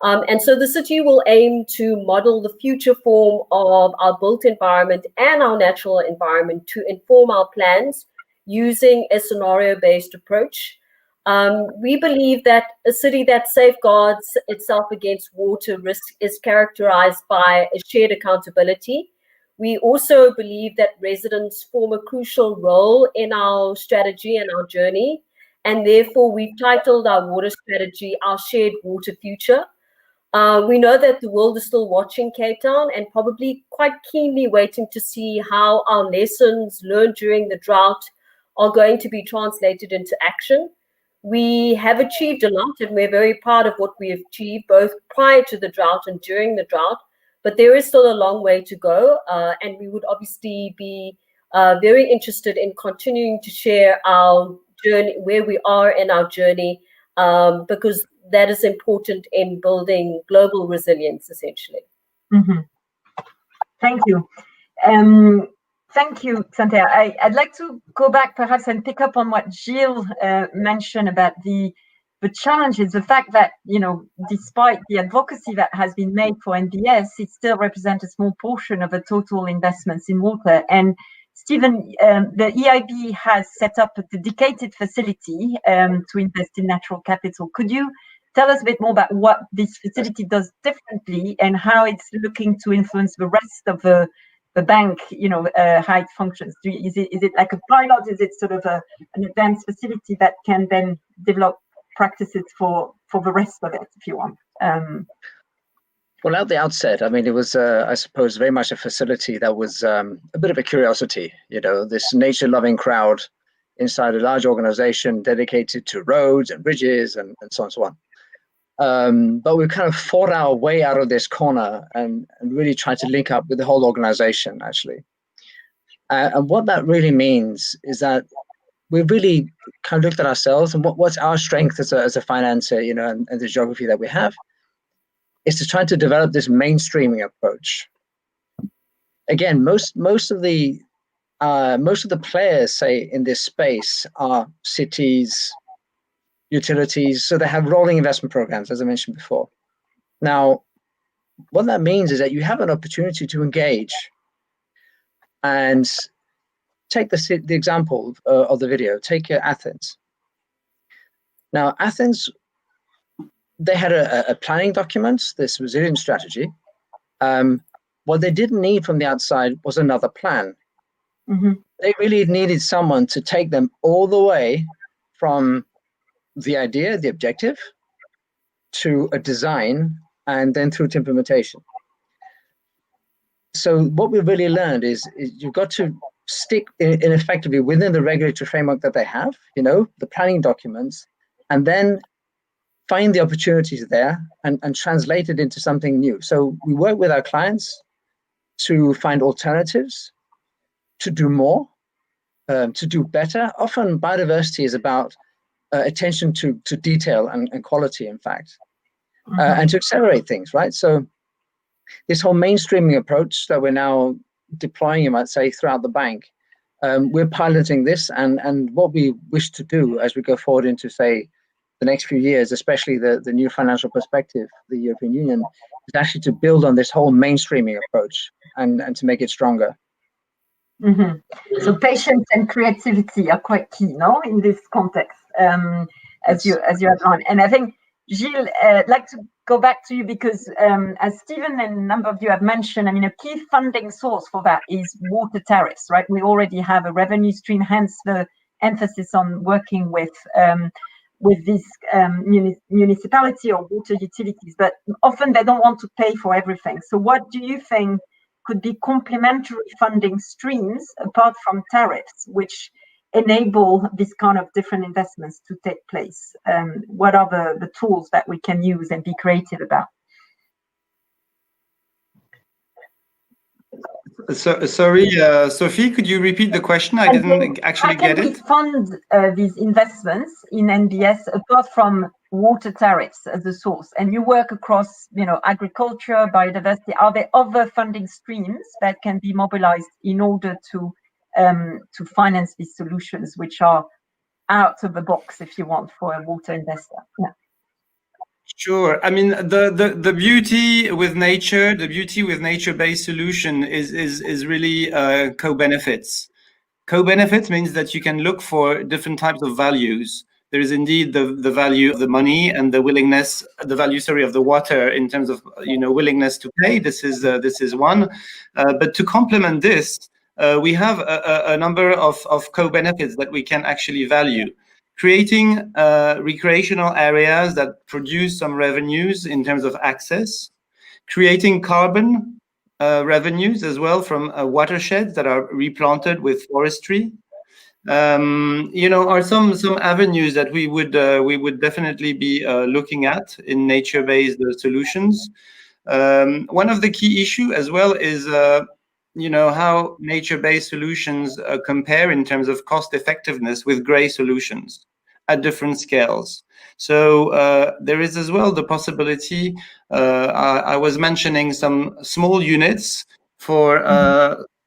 And so the city will aim to model the future form of our built environment and our natural environment to inform our plans using a scenario-based approach. We believe that a city that safeguards itself against water risk is characterized by a shared accountability. We also believe that residents form a crucial role in our strategy and our journey. And therefore, we've titled our water strategy, Our Shared Water Future. We know that the world is still watching Cape Town and probably quite keenly waiting to see how our lessons learned during the drought are going to be translated into action. We have achieved a lot and we're very proud of what we have achieved both prior to the drought and during the drought, but there is still a long way to go. And we would obviously be very interested in continuing to share our journey, where we are in our journey, because that is important in building global resilience, essentially. Mm-hmm. Thank you. Thank you, Santea. I'd like to go back perhaps and pick up on what Gilles mentioned about the challenges, the fact that, you know, despite the advocacy that has been made for NBS, it still represents a small portion of the total investments in water. And Stephen, the EIB has set up a dedicated facility to invest in natural capital. Could you tell us a bit more about what this facility does differently and how it's looking to influence the rest of the bank, you know, how it functions? Is it like a pilot? Is it sort of an advanced facility that can then develop practices for the rest of it, if you want? Well, at the outset, I mean, it was, I suppose, very much a facility that was a bit of a curiosity, you know, this nature-loving crowd inside a large organization dedicated to roads and bridges and so on and so on. But we kind of fought our way out of this corner and really tried to link up with the whole organization, actually. And what that really means is that we really kind of looked at ourselves and what's our strength as a financier, you know, and the geography that we have, is to try to develop this mainstreaming approach. Again, most of the players, say, in this space are cities, utilities, so they have rolling investment programs, as I mentioned before. Now, what that means is that you have an opportunity to engage. And take the example of the video, take Athens. Now, Athens, they had a planning document, this resilience strategy. What they didn't need from the outside was another plan. Mm-hmm. They really needed someone to take them all the way from the idea, the objective, to a design, and then through to implementation. So what we really learned is you've got to stick in effectively within the regulatory framework that they have, you know, the planning documents, and then find the opportunities there and translate it into something new. So we work with our clients to find alternatives, to do more, to do better. Often biodiversity is about attention to detail and quality, in fact, and to accelerate things, right? So this whole mainstreaming approach that we're now deploying, you might say, throughout the bank, we're piloting this, and what we wish to do as we go forward into, say, the next few years, especially the new financial perspective, the European Union, is actually to build on this whole mainstreaming approach and to make it stronger. Mm-hmm. So patience and creativity are quite key, no, in this context, as you outlined. And I think, Gilles, I'd like to go back to you because, as Stephen and a number of you have mentioned, I mean, a key funding source for that is water tariffs, right? We already have a revenue stream, hence the emphasis on working with this municipality or water utilities, but often they don't want to pay for everything. So what do you think could be complementary funding streams apart from tariffs, which enable this kind of different investments to take place? What are the tools that we can use and be creative about? So, sorry, Sophie, could you repeat the question? I didn't actually get it. How can we fund these investments in NBS apart from water tariffs as a source? And you work across, you know, agriculture, biodiversity. Are there other funding streams that can be mobilized in order to finance these solutions, which are out of the box, if you want, for a water investor? Yeah. Sure. I mean, the beauty with nature, the beauty with nature-based solution is really co-benefits. Co-benefits means that you can look for different types of values. There is indeed the value of the money and the willingness, the value, sorry, of the water in terms of, you know, willingness to pay. This is one. But to complement this, we have a number of co-benefits that we can actually value. Creating recreational areas that produce some revenues in terms of access, creating carbon revenues as well from watersheds that are replanted with forestry, you know, are some avenues that we would definitely be looking at in nature-based solutions. One of the key issue as well is you know, how nature-based solutions compare in terms of cost effectiveness with gray solutions at different scales. So there is as well the possibility, I was mentioning some small units for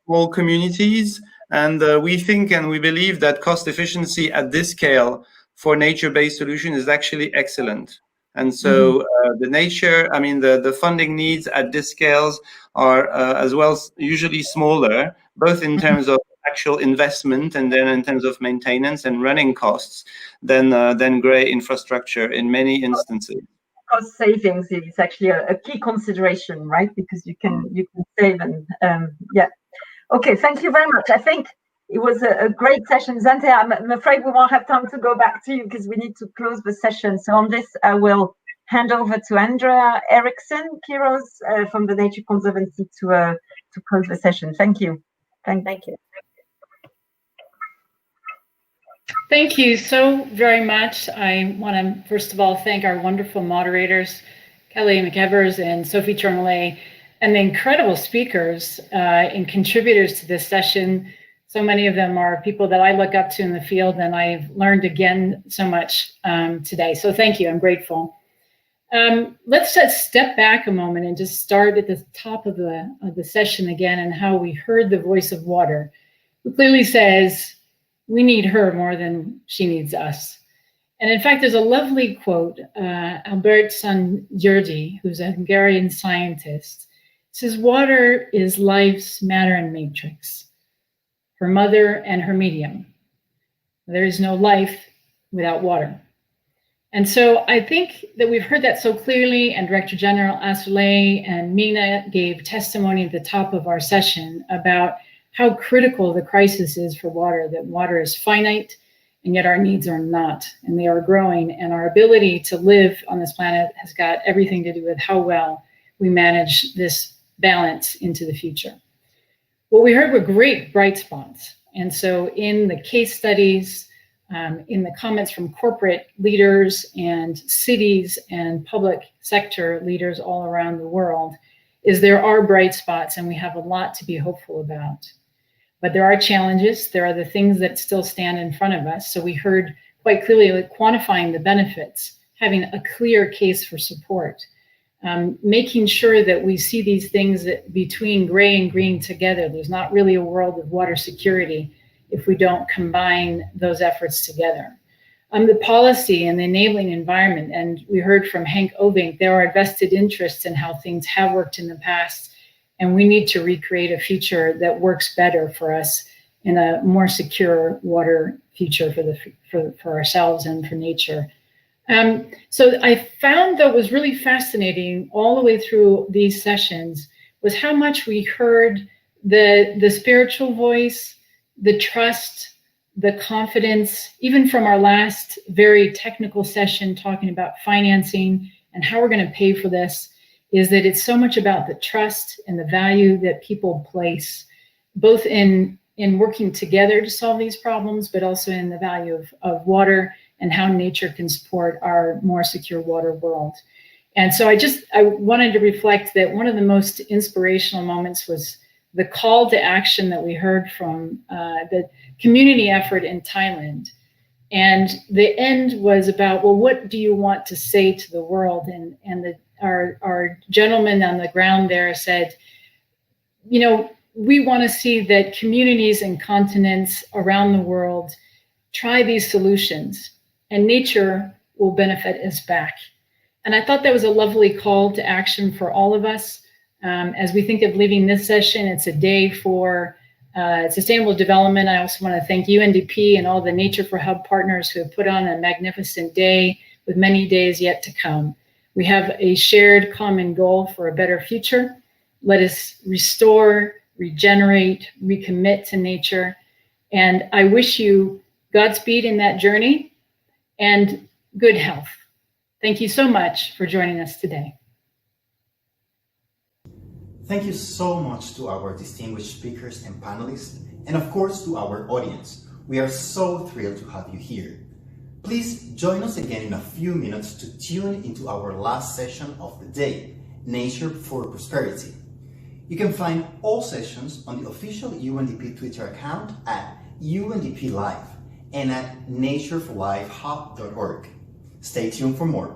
small communities, and we think and we believe that cost efficiency at this scale for nature-based solution is actually excellent. And so the nature, I mean, the funding needs at this scales are as well usually smaller, both in terms of actual investment and then in terms of maintenance and running costs than grey infrastructure in many instances. Cost savings is actually a key consideration, right? Because you can save and yeah. Okay, thank you very much. I think it was a great session. Zante, I'm afraid we won't have time to go back to you because we need to close the session. So on this, I will hand over to Andrea Eriksson Quiros from the Nature Conservancy to close the session. Thank you. Thank you. Thank you so very much. I want to, first of all, thank our wonderful moderators, Kelly McEvers and Sophie Tourmalet, and the incredible speakers and contributors to this session. So many of them are people that I look up to in the field, and I've learned again so much today. So thank you, I'm grateful. Let's just step back a moment and just start at the top of the session again and how we heard the voice of water, who clearly says, we need her more than she needs us. And in fact, there's a lovely quote, Albert Szent-Györgyi, who's a Hungarian scientist, says, water is life's matter and matrix, her mother and her medium. There is no life without water. And so I think that we've heard that so clearly, and Director General Azoulay and Mina gave testimony at the top of our session about how critical the crisis is for water, that water is finite, and yet our needs are not, and they are growing, and our ability to live on this planet has got everything to do with how well we manage this balance into the future. What we heard were great bright spots, and so in the case studies, in the comments from corporate leaders and cities and public sector leaders all around the world, is there are bright spots, and we have a lot to be hopeful about. But there are challenges. There are the things that still stand in front of us. So we heard quite clearly like quantifying the benefits, having a clear case for support, making sure that we see these things that between gray and green together. There's not really a world of water security if we don't combine those efforts together. The policy and the enabling environment, and we heard from Henk Ovink, there are vested interests in how things have worked in the past, and we need to recreate a future that works better for us in a more secure water future for ourselves and for nature. So I found that was really fascinating all the way through these sessions was how much we heard the spiritual voice, the trust, the confidence, even from our last very technical session talking about financing and how we're going to pay for this, is that it's so much about the trust and the value that people place, both in working together to solve these problems, but also in the value of water and how nature can support our more secure water world. And so I wanted to reflect that one of the most inspirational moments was the call to action that we heard from the community effort in Thailand. And the end was about, well, what do you want to say to the world? And our gentleman on the ground there said, you know, we want to see that communities and continents around the world try these solutions, and nature will benefit us back. And I thought that was a lovely call to action for all of us. As we think of leaving this session, it's a day for sustainable development. I also want to thank UNDP and all the Nature for Hub partners who have put on a magnificent day with many days yet to come. We have a shared common goal for a better future. Let us restore, regenerate, recommit to nature. And I wish you Godspeed in that journey and good health. Thank you so much for joining us today. Thank you so much to our distinguished speakers and panelists, and of course to our audience. We are so thrilled to have you here. Please join us again in a few minutes to tune into our last session of the day, Nature for Prosperity. You can find all sessions on the official UNDP Twitter account at UNDP Live and at natureforlifehub.org. Stay tuned for more.